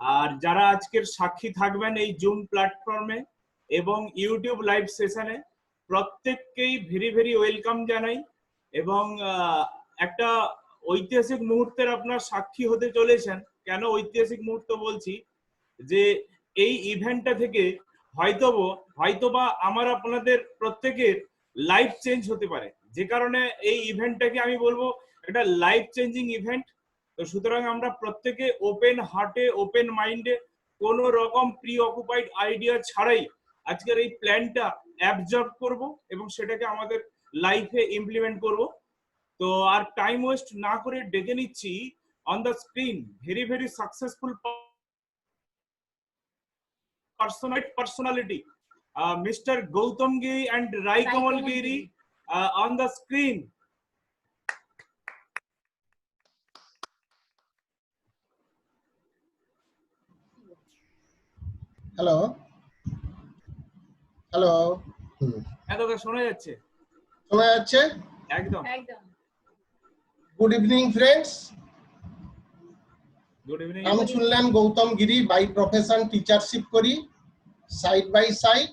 আর যারা আজকের সাক্ষী থাকবেন এই জুম প্ল্যাটফর্মে এবং ইউটিউব লাইভ সেশনে, প্রত্যেককেই ভেরি ভেরি ওয়েলকাম জানাই। এবং একটা ঐতিহাসিক মুহূর্তের আপনার সাক্ষী হতে চলেছেন। কেন ঐতিহাসিক মুহূর্ত বলছি, যে এই ইভেন্টটা থেকে হয়তোবা আমার আপনাদের প্রত্যেকের লাইফ চেঞ্জ হতে পারে, যে কারণে এই ইভেন্টটাকে আমি বলবো একটা লাইফ চেঞ্জিং ইভেন্ট। তো সুতরাং আমরা প্রত্যেকে ওপেন হার্টে, ওপেন মাইন্ডে, কোনো রকম প্রি অকুপাইড আইডিয়া ছাড়াই আজকের এই প্ল্যানটা অ্যাবজর্ব করব এবং সেটাকে আমাদের লাইফে ইমপ্লিমেন্ট করব। তো আর টাইম ওয়েস্ট না করে ডেকে নিচ্ছি on the screen very very successful personality, Mr. Gautam Giri and Rai Kamal Giri on the screen. Hello hello, দাদা শোনা যাচ্ছে? শোনা যাচ্ছে একদম। Good evening friends. Good evening. আমি শুনলেন গৌতম গিরি, বাই প্রফেশন টিচারশিপ করি, সাইড বাই সাইড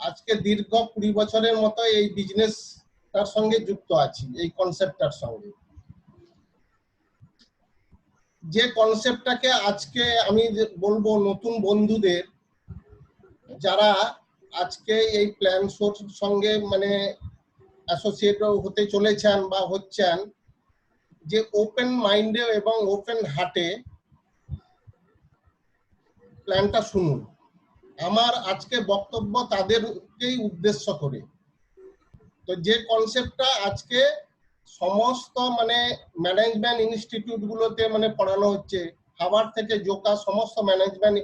আজকে দীর্ঘ 20 বছরের মতো এই বিজনেসটার সঙ্গে যুক্ত আছি, এই কনসেপ্টটার সঙ্গে। যে কনসেপ্টটাকে আজকে আমি বলবো নতুন বন্ধুদের যারা আজকে এই প্ল্যান শোর সঙ্গে মানে অ্যাসোসিয়েট হতে চলেছেন বা হচ্ছেন, যে ওপেন মাইন্ডে এবং ওপেন হার্টে প্ল্যানটা শুনুন। আমার আজকে বক্তব্য তাদেরকেই উদ্দেশ্য করে। তো যে কনসেপ্টটা আজকে সমস্ত মানে ম্যানেজমেন্ট ইনস্টিটিউটগুলোতে মানে পড়ানো হচ্ছে, হার্ভার্ড থেকে জোকা সমস্ত ম্যানেজমেন্ট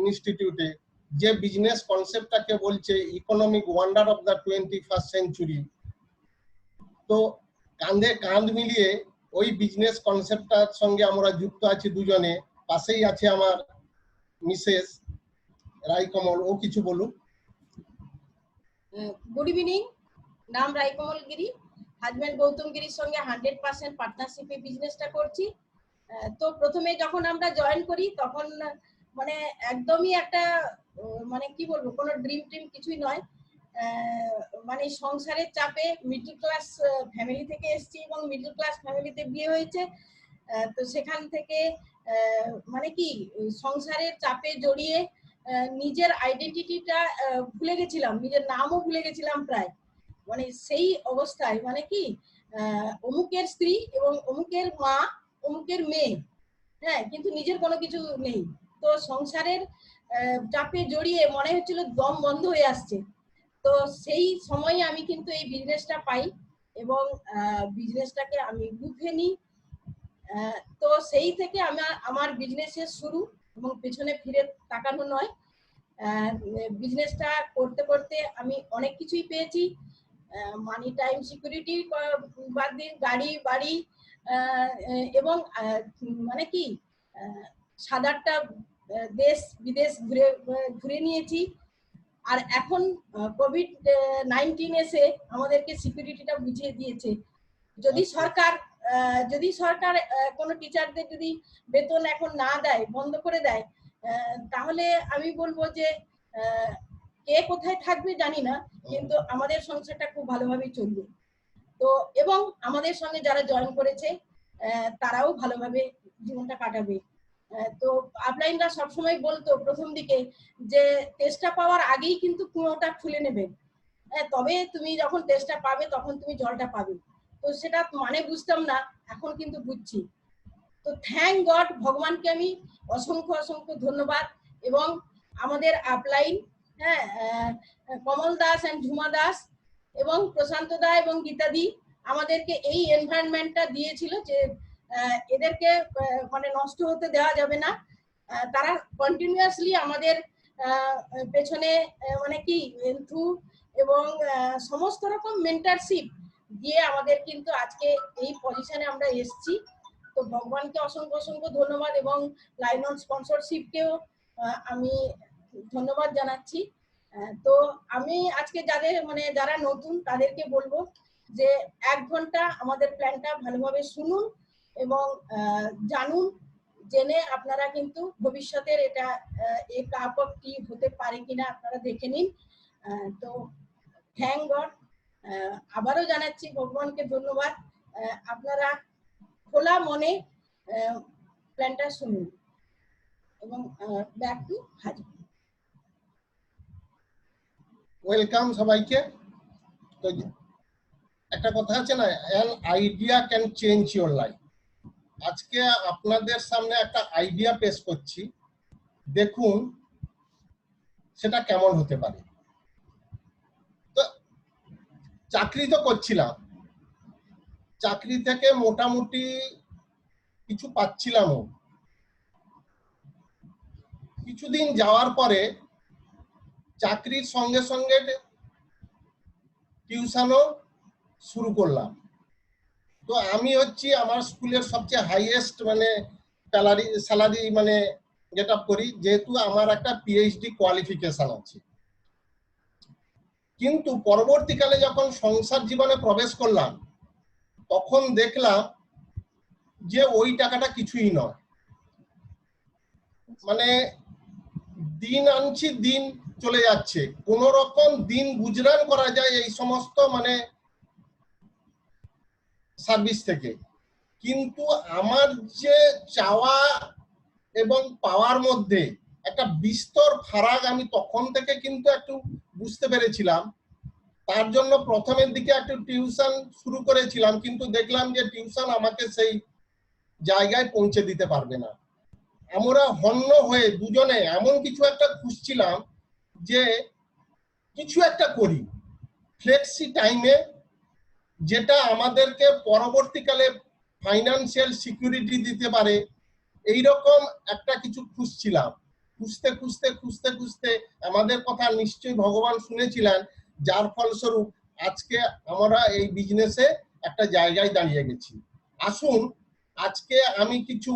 ইনস্টিটিউটে, যে বিজনেস কনসেপ্টটাকে বলছে economic wonder of the 21st century. তো কাঁধে কাঁধ মিলিয়ে ওই বিজনেস কনসেপ্টটার সঙ্গে আমরা যুক্ত আছি দুজনে। পাশেই আছে আমার মিসেস রায়কমল, ও কিছু বলুক। গুড ইভিনিং, নাম রায়কমল গিরি, হাজবেন্ড গৌতম গিরির সঙ্গে 100% পার্টনারশিপে বিজনেসটা করছি। তো প্রথমে যখন আমরা জয়েন করি তখন মানে একদমই একটা মানে কি বলবো, কোনো ড্রিম ট্রিম কিছুই নয়। মানে সংসারের চাপে মিডল ক্লাস ফ্যামিলি থেকে এসেছি এবং মিডল ক্লাস ফ্যামিলিতে বিয়ে হয়েছে। তো সেখান থেকে মানে কি সংসারের চাপে জড়িয়ে নিজের আইডেন্টিটিটা ভুলে গেছিলাম, নিজের নামও ভুলে গেছিলাম প্রায়। মানে সেই অবস্থায় মানে কি অমুকের স্ত্রী এবং অমুকের মা, অমুকের মেয়ে, হ্যাঁ, কিন্তু নিজের কোনো কিছু নেই। তো সংসারের চাপে জড়িয়ে মনে হচ্ছিল দম বন্ধ হয়ে আসছে। তো সেই সময় আমি কিন্তু এই বিজনেসটা পাই এবং বিজনেসটাকে আমি বুঝে নিই। তো সেই থেকে আমার বিজনেসের শুরু এবং পেছনে ফিরে তাকানো নয়। বিজনেসটা করতে করতে আমি অনেক কিছুই পেয়েছি। মানি, টাইম, সিকিউরিটি বাদ দিয়ে গাড়ি, বাড়ি এবং মানে কি 7-8টা দেশ বিদেশ ঘুরে নিয়েছি। আর এখন কোভিড-19 এসে আমাদেরকে সিকিউরিটিটা বুঝিয়ে দিয়েছে। যদি সরকার কোনো টিচারদের যদি বেতন এখন না দেয়, বন্ধ করে দেয়, তাহলে আমি বলবো যে কে কোথায় থাকবে জানি না, কিন্তু আমাদের সংসারটা খুব ভালোভাবেই চলবে। তো এবং আমাদের সঙ্গে যারা জয়েন করেছে তারাও ভালোভাবে জীবনটা কাটাবে। তো আপলাইনরা সবসময় বলতো প্রথম দিকে যে টেস্টটা পাওয়ার আগেই কিন্তু কুয়োটা খুলে নেবে, তবে তুমি যখন টেস্টটা পাবে তখন তুমি জলটা পাবে। তো সেটা মানে বুঝতাম না, এখন কিন্তু বুঝছি। তো থ্যাংক গড, ভগবানকে আমি অসংখ্য অসংখ্য ধন্যবাদ। এবং আমাদের আপলাইন, হ্যাঁ, কমল দাস অ্যান্ড ঝুমা দাস এবং প্রশান্ত দা এবং গীতাদি আমাদেরকে এই এনভায়রনমেন্টটা দিয়েছিল যে এদেরকে মানে নষ্ট হতে দেওয়া যাবে না। তারা কন্টিনিউয়াসলি আমাদের পেছনে মানে কি থ্রু এবং সমস্ত রকম মেন্টারশিপ দিয়ে আমাদের কিন্তু আজকে এই পজিশনে আমরা এসেছি। তো ভগবানকে অসংখ্য অসংখ্য ধন্যবাদ এবং লাইন-অন স্পন্সরশিপকেও আমি ধন্যবাদ জানাচ্ছি। তো আমি আজকে যারা নতুন তাদেরকে বলবো যে 1 ঘন্টা আমাদের প্ল্যানটা ভালোভাবে শুনুন এবং জানুন জেনে আপনারা কিন্তু ভবিষ্যতের এটা এই কাপ অফ টি হতে পারে কিনা আপনারা দেখে নিন। তো থ্যাংক গড, আবারও জানাচ্ছি ভগবানকে ধন্যবাদ। আপনারা খোলা মনে প্ল্যানটা শুনুন এবং ব্যাক টু হাজি। ওয়েলকাম সবাইকে। তো একটা কথা আছে না, an idea can change your life। আজকে আপনাদের সামনে একটা আইডিয়া পেশ করছি, দেখুন সেটা কেমন হতে পারে। তো চাকরি তো করছিলাম, চাকরি থেকে মোটামুটি কিছু পাচ্ছিলামও। কিছুদিন যাওয়ার পরে চাকরির সঙ্গে সঙ্গে টিউশনও শুরু করলাম। তো আমি হচ্ছি আমার স্কুলের সবচেয়ে হাইয়েস্ট মানে স্যালারি মানে গেট আপ করি, যেহেতু আমার একটা পিএইচডি কোয়ালিফিকেশন আছে। কিন্তু পরবর্তীকালে যখন সংসার জীবনে প্রবেশ করলাম তখন দেখলাম যে ওই টাকাটা কিছুই নয়। মানে দিন আনছি দিন চলে যাচ্ছে, কোন রকম দিন গুজরান করা যায় এই সমস্ত মানে সার্ভিস থেকে। কিন্তু আমার যে চাওয়া এবং পাওয়ার মধ্যে একটা বিস্তর ফারাক আমি তখন থেকে কিন্তু একটু বুঝতে পেরেছিলাম। তার জন্য প্রথমের দিকে একটু টিউশন শুরু করেছিলাম, কিন্তু দেখলাম যে টিউশন আমাকে সেই জায়গায় পৌঁছে দিতে পারবে না। আমরা হন্য হয়ে দুজনে এমন কিছু একটা খুঁজছিলাম যে কিছু একটা করি ফ্লেক্সি টাইমে, যেটা আমাদেরকে পরবর্তীকালে ফাইন্যান্সিয়াল সিকিউরিটি দিতে পারে। এইরকম একটা কিছু খুঁজছিলাম। খুঁজতে খুঁজতে খুঁজতে খুঁজতে আমাদের কথা নিশ্চয়ই ভগবান শুনেছিলেন, যার ফলস্বরূপ আজকে আমরা এই বিজনেসে একটা জায়গায় দাঁড়িয়ে গেছি। আসুন আজকে আমি কিছু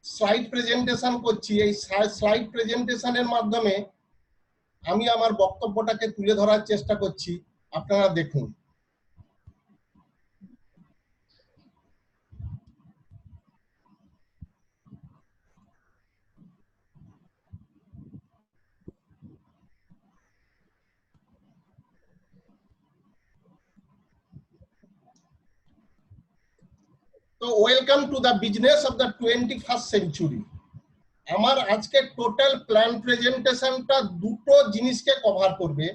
স্লাইড প্রেজেন্টেশন করছি। এই স্লাইড প্রেজেন্টেশনের মাধ্যমে আমি আমার বক্তব্যটাকে তুলে ধরার চেষ্টা করছি, আপনারা দেখুন। তো welcome to the business of the 21st century. আমার আজকে টোটাল প্ল্যান প্রেজেন্টেশনটা দুটো জিনিসকে কভার করবে।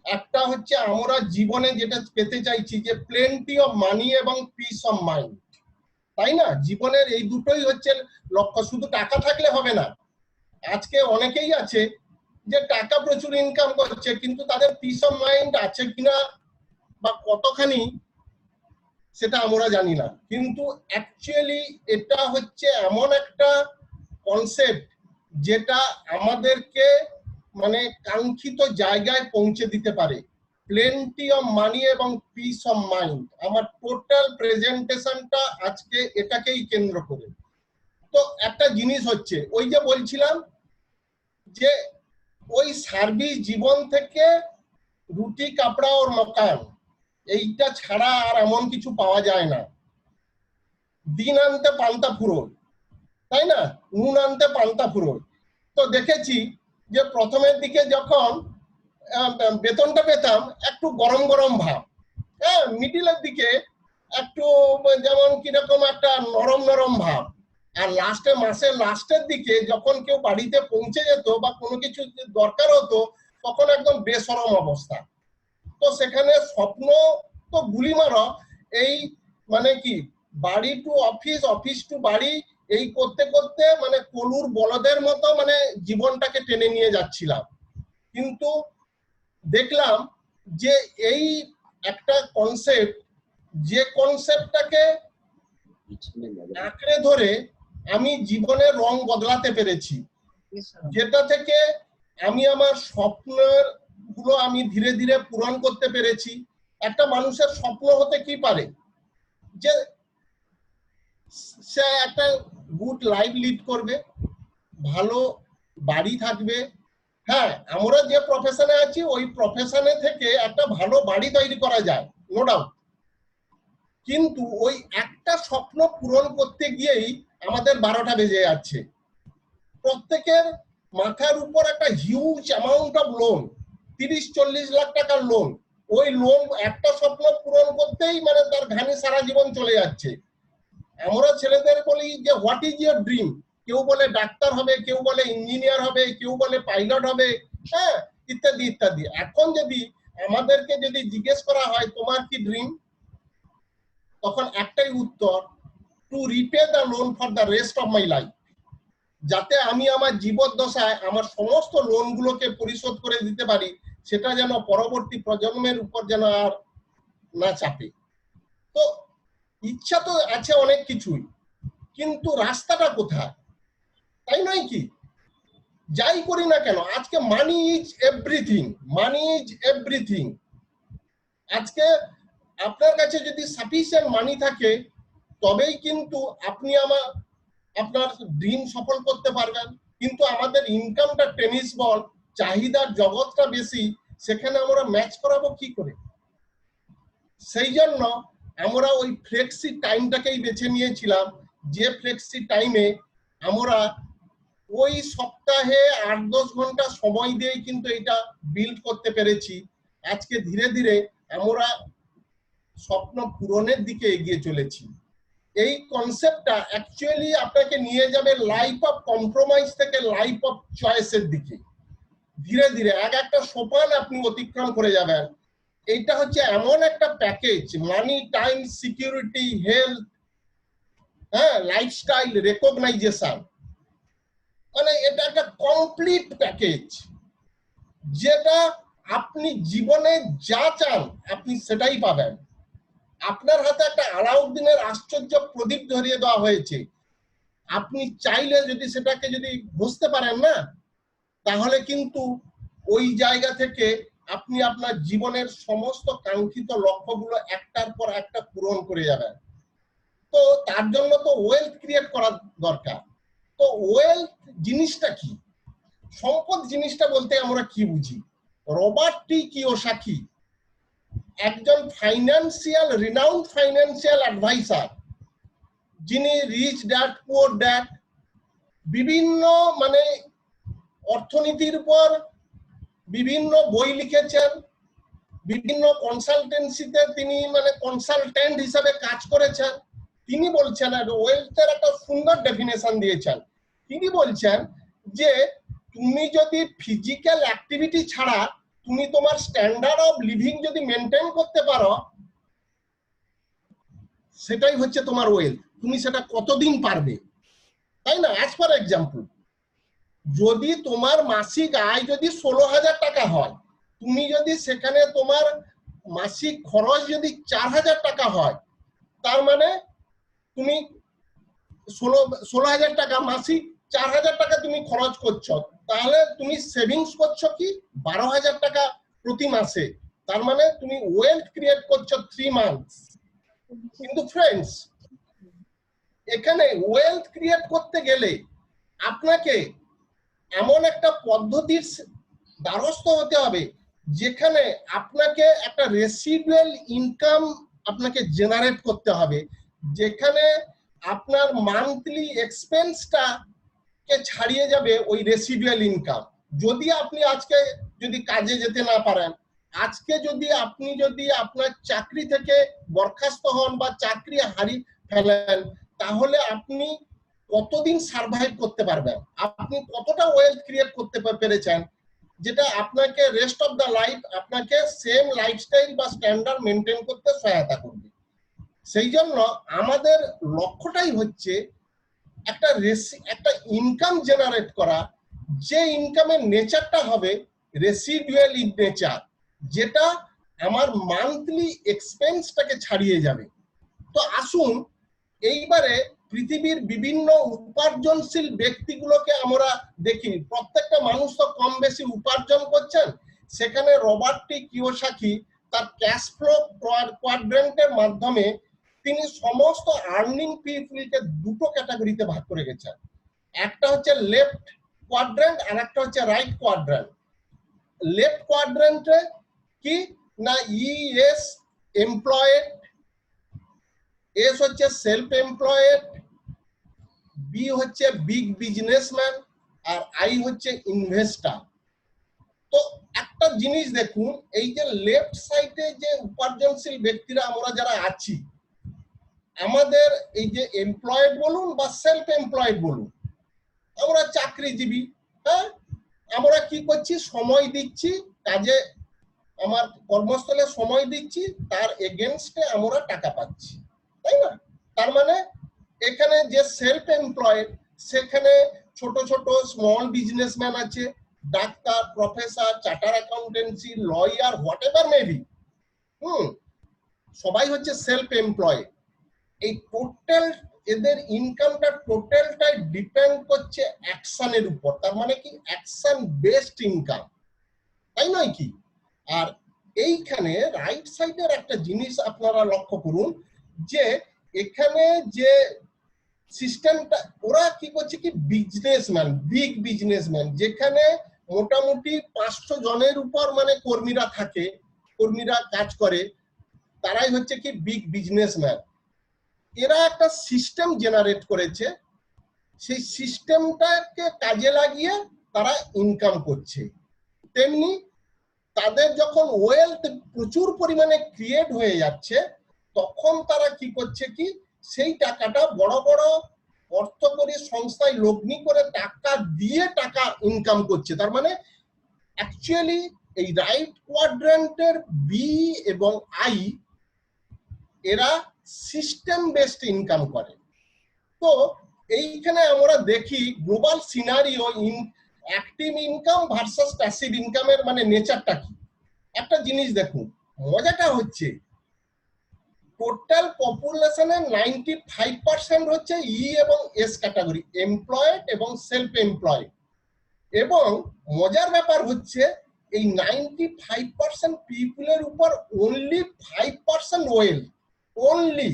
একটা হচ্ছে আমরা জীবনে যেটা পেতে চাইছি যে প্লেন্টি অফ মানি এবং পিস অফ মাইন্ড, তাই না? জীবনের এই দুটোই হচ্ছে লক্ষ্য। শুধু টাকা থাকলে হবে না। আজকে অনেকেই আছে যে টাকা প্রচুর ইনকাম করছে, কিন্তু তাদের পিস অফ মাইন্ড আছে কিনা বা কতখানি সেটা আমরা জানি না। কিন্তু অ্যাকচুয়ালি এটা হচ্ছে এমন একটা কনসেপ্ট যেটা আমাদেরকে মানে কাঙ্ক্ষিত জায়গায় পৌঁছে দিতে পারে। প্লেন্টি অফ মানি এবং পিস অফ মাইন্ড, আমার টোটাল প্রেজেন্টেশনটা আজকে এটাকেই কেন্দ্র করে। তো একটা জিনিস হচ্ছে ওই যে বলছিলাম যে ওই সার্ভিস জীবন থেকে রুটি কাপড়া ওর মকান, এইটা ছাড়া আর এমন কিছু পাওয়া যায় না। দিন আনতে পান্তা ফুরোয়, তাই না? নুন আনতে পান্তা ফুরোয়। তো দেখেছি যে প্রথমের দিকে যখন বেতনটা পেতাম একটু গরম গরম ভাব, হ্যাঁ, মিডিলের দিকে একটু যেমন কিরকম একটা নরম নরম ভাব, আর লাস্টে মাসের লাস্টের দিকে যখন কেউ বাড়িতে পৌঁছে যেত বা কোনো কিছু দরকার হতো তখন একদম বেসরম অবস্থা। তো সেখানে স্বপ্ন তো গুলি মারা, এই মানে কি বাড়ি টু অফিস, অফিস টু বাড়ি, এই করতে করতে মানে কলুর বলদের মতো মানে জীবনটাকে টেনে নিয়ে যাচ্ছিলাম। কিন্তু দেখলাম যে এই একটা কনসেপ্ট, যে কনসেপ্টটাকে আঁকড়ে ধরে আমি জীবনের রং বদলাতে পেরেছি, যেটা থেকে আমি আমার স্বপ্নের গুলো আমি ধীরে ধীরে পূরণ করতে পেরেছি। একটা মানুষের স্বপ্ন হতে কি পারে যে সে একটা গুড লাইফ লিড করবে, ভালো বাড়ি থাকবে। হ্যাঁ, আমরা যে প্রফেশনে আছি ওই প্রফেশনে থেকে একটা ভালো বাড়ি তৈরি করা যায়, নো ডাউট। কিন্তু ওই একটা স্বপ্ন পূরণ করতে গিয়েই আমাদের 12টা বেজে যাচ্ছে। প্রত্যেকের মাথার উপর একটা huge amount of loan, 30-40 lakh টাকার লোন। ওই লোন একটা স্বপ্ন পূরণ করতেই মানে তার ঘানি সারা জীবন চলে যাচ্ছে। আমরা ছেলেদের বলি যে হোয়াট ইজ ইয়োর ড্রিম, কেউ বলে ডাক্তার হবে, কেউ বলে ইঞ্জিনিয়ার হবে, কেউ বলে পাইলট হবে, হ্যাঁ, ইত্যাদি ইত্যাদি। এখন যদি আমাদেরকে যদি জিজ্ঞেস করা হয় তোমার কি ড্রিম, তখন একটাই উত্তর, to repay the loan for the rest of my life, যাতে আমি আমার জীবদ্দশায় আমার সমস্ত লোনগুলোকে পরিশোধ করে দিতে পারি, সেটা যেন পরবর্তী প্রজন্মের উপর যেন আর না চাপে। তো ইচ্ছা তো আছে অনেক কিছুই, কিন্তু রাস্তাটা কোথায়, তাই নয় কি? যাই করি না কেন আজকে money is everything, money is everything. আজকে আপনার কাছে যদি সাফিসিয়েন্ট মানি থাকে তবেই কিন্তু আপনি আপনার ড্রিম সফল করতে পারবেন। কিন্তু আমাদের ইনকামটা টেনিস বল, চাহিদার জগৎটা বেশি, সেখানে আমরা ম্যাচ করাবো কি করে? সেই জন্য আমরা ওই ফ্লেক্সি টাইমটাকেই বেছে নিয়েছিলাম, যে ফ্লেক্সি টাইমে আমরা ওই সপ্তাহে 8-10 ঘন্টা সময় দিয়ে কিন্তু এটা বিল্ড করতে পেরেছি। আজকে ধীরে ধীরে আমরা স্বপ্ন পূরণের দিকে এগিয়ে চলেছি। এই কনসেপ্টটা অ্যাকচুয়ালি আপনাকে নিয়ে যাবে লাইফ অফ কম্প্রোমাইজ থেকে লাইফ অফ চয়েসের দিকে। ধীরে ধীরে একটা সোপান আপনি অতিক্রম করে যাবেন। এইটা হচ্ছে এমন একটা প্যাকেজ, মানি, টাইম, সিকিউরিটি, হেলথ, হ্যাঁ, লাইফস্টাইল, রেকগনাইজেশন, মানে এটা একটা কমপ্লিট প্যাকেজ, যেটা আপনি জীবনে যা চান আপনি সেটাই পাবেন। আপনার হাতে একটা আলাউদ্দিনের আশ্চর্য প্রদীপ ধরিয়ে দেওয়া হয়েছে, আপনি চাইলে যদি সেটাকে যদি বুঝতে পারেন না, তাহলে কিন্তু ওই জায়গা থেকে আপনি আপনার জীবনের সমস্ত কাঙ্ক্ষিত লক্ষ্যগুলো একটার পর একটা পূরণ করে যাবেন। তো তার জন্য তো ওয়েলথ ক্রিয়েট করা দরকার। তো ওয়েলথ জিনিসটা কি, সম্পদ জিনিসটা বলতে আমরা কি বুঝি? রবার্ট টি কিওসাকি একজন রিনাউন্ড ফাইন্যান্সিয়াল অ্যাডভাইসার, যিনি রিচ ড্যাড পুয়ার ড্যাড, বিভিন্ন মানে অর্থনীতির উপর বিভিন্ন বই লিখেছেন, বিভিন্ন কনসালটেন্সিতে তিনি মানে কনসালটেন্ট হিসেবে কাজ করেছেন। তিনি বলছেন ওয়েলথের একটা সুন্দর ডেফিনেশন দিয়েছেন। তিনি বলছেন যে তুমি যদি ফিজিক্যাল অ্যাক্টিভিটি ছাড়া তুমি তোমার স্ট্যান্ডার্ড অফ লিভিং যদি মেনটেন করতে পারো, সেটাই হচ্ছে তোমার ওয়েলথ। তুমি সেটা কতদিন পারবে, তাই না? অ্যাজ ফর এক্সাম্পল, যদি তোমার মাসিক আয় যদি 16,000 টাকা হয়, তুমি যদি সেখানে তোমার মাসিক খরচ যদি 4,000 টাকা হয়, তার মানে তুমি 16,000 টাকা মাসিক, 4,000 টাকা তুমি খরচ করছো, তাহলে তুমি সেভিংস করছো কি 12,000 টাকা প্রতি মাসে। তার মানে তুমি ওয়েলথ ক্রিয়েট করছো 3 মান্থস। কিন্তু ফ্রেন্ডস, এখানে ওয়েলথ ক্রিয়েট করতে গেলে আপনাকে এমন একটা পদ্ধতির দ্বারস্থ হতে হবে যেখানে আপনাকে একটা রেসিডুয়াল ইনকাম আপনাকে জেনারেট করতে হবে, যেখানে আপনার মান্থলি এক্সপেন্সটা কে ছাড়িয়ে যাবে ওই রেসিডুয়াল ইনকাম। যদি আপনি আজকে যদি কাজে যেতে না পারেন, আজকে যদি আপনি আপনার চাকরি থেকে বরখাস্ত হন বা চাকরি হারিয়ে ফেলেন, তাহলে আপনি কতদিন সার্ভাইভ করতে পারবেন? আপনি কতটা ওয়েলথ ক্রিয়েট করতে পেরেছেন যেটা আপনাকে রেস্ট অফ দ্য লাইফ আপনাকে সেম লাইফস্টাইল বা স্ট্যান্ডার্ড মেনটেন করতে সহায়তা করবে। সেই জন্য আমাদের লক্ষ্যটাই হচ্ছে একটা ইনকাম জেনারেট করা, যে ইনকামের নেচারটা হবে রেসিডুয়াল ইন নেচার, যেটা আমার মান্থলি এক্সপেন্সটাকে ছাড়িয়ে যাবে। তো আসুন এইবারে পৃথিবীর বিভিন্ন উপার্জনশীল ব্যক্তিগুলোকে আমরা দেখি। প্রত্যেকটা মানুষ তো কম বেশি উপার্জন করছেন। সেখানে রবার্ট টি কিওসাকি তার ক্যাশ ফ্লো কোয়াড্রেন্টের মাধ্যমে তিনি সমস্ত আর্নিং পিপলকে দুটো ক্যাটাগরিতে ভাগ করে গেছেন। একটা হচ্ছে লেফট কোয়াড্রেন্ট আর একটা হচ্ছে রাইট কোয়াড্রেন্ট। লেফট কোয়াড্রেন্টে কি না ইএস এমপ্লয়েড, এস হচ্ছে সেলফ এমপ্লয়েড, বি হচ্ছে বিগ বিজনেসম্যান, আর আই হচ্ছে ইনভেস্টর। তো একটা জিনিস দেখুন, এই যে লেফট সাইডে যে উপার্জনশীল ব্যক্তিরা আমরা যারা আছি, আমাদের এই যে এমপ্লয়েড বলুন বা সেলফ এমপ্লয়েড বলুন, আমরা চাকরিজীবী, হ্যাঁ, আমরা কি করছি, সময় দিচ্ছি কাজে, আমার কর্মস্থলে সময় দিচ্ছি, তার এগেনস্টে আমরা টাকা পাচ্ছি, তাই না? তার মানে এখানে যে সেলফ এমপ্লয়েড, সেখানে ছোট ছোট স্মল বিজনেসম্যান আছে, doctor, professor, charter accountancy, lawyer, what ever maybe, সবাই হচ্ছে সেলফ এমপ্লয়েড। এই টোটাল এদের ইনকামটা টোটালটাই ডিপেন্ড করছে অ্যাকশনের উপর, তার মানে কি অ্যাকশন বেসড ইনকাম, তাই নয় কি? আর এইখানে রাইট সাইডের একটা জিনিস আপনারা লক্ষ্য করুন, যে এখানে যে সিস্টেমটা, ওরা কি করছে কি বিজনেসম্যান, বিগ বিজনেসম্যান, যেখানে মোটামুটি 500 জনের উপর মানে কর্মীরা থাকে, কর্মীরা কাজ করে, তারাই হচ্ছে কি বিগ বিজনেসম্যান। এরা একটা সিস্টেম জেনারেট করেছে, সেই সিস্টেমটাকে কাজে লাগিয়ে তারা ইনকাম করছে। তেমনি তাদের যখন ওয়েলথ প্রচুর পরিমাণে ক্রিয়েট হয়ে যাচ্ছে, তখন তারা কি করছে কি সেই টাকাটা বড় বড় অর্থকরী সংস্থায় লগ্নি করে টাকা দিয়ে টাকা ইনকাম করছে। তার মানে অ্যাকচুয়ালি এই রাইট কোয়াড্রেন্টের বি এবং আই, এরা সিস্টেম বেসড ইনকাম করে। তো এইখানে আমরা দেখি global scenario in active income versus passive ইনকামের মানে নেচারটা কি। একটা জিনিস দেখুন, মজাটা হচ্ছে টোটাল পপুলেশনের 95% হচ্ছে ই এবং এস ক্যাটাগরি, এমপ্লয়েড এবং সেলফ এমপ্লয়েড। এবং মজার ব্যাপার হচ্ছে এই 95% পিপুলের উপর অনলি 5% ওয়েলথ, অনলি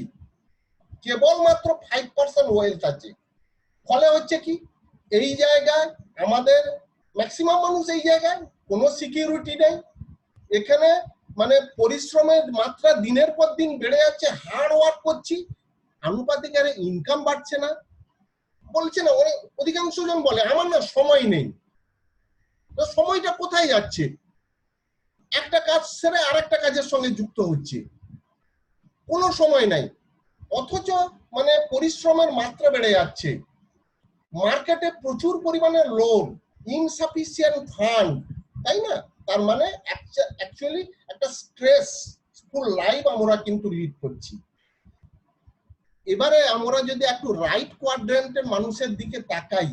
কেবলমাত্র 5% ওয়েলথ আছে। ফলে হচ্ছে কি এই জায়গায় আমাদের ম্যাক্সিমাম মানুষ এই জায়গায় কোনো সিকিউরিটি নেই। এখানে মানে পরিশ্রমের মাত্রা দিনের পর দিন বেড়ে যাচ্ছে, হার্ড ওয়ার্ক করছি, আনুপাতিক হারে ইনকাম বাড়ছে না। বলছে না, অধিকাংশ জন বলে আমার না সময় নেই। তো সময়টা কোথায় যাচ্ছে? একটা কাজ সেরে আরেকটা কাজের সঙ্গে যুক্ত হচ্ছে, কোনো সময় নাই। অথচ মানে পরিশ্রমের মাত্রা বেড়ে যাচ্ছে, মার্কেটে প্রচুর পরিমাণে লোন, ইনসাফিসিয়েন্ট ফান্ড, তাই না? তার মানে অ্যাকচুয়ালি একটা স্ট্রেসফুল লাইফ আমরা কিন্তু লিড করছি। এবারে আমরা যদি একটু রাইট কোয়াড্রেন্টের মানুষের দিকে তাকাই,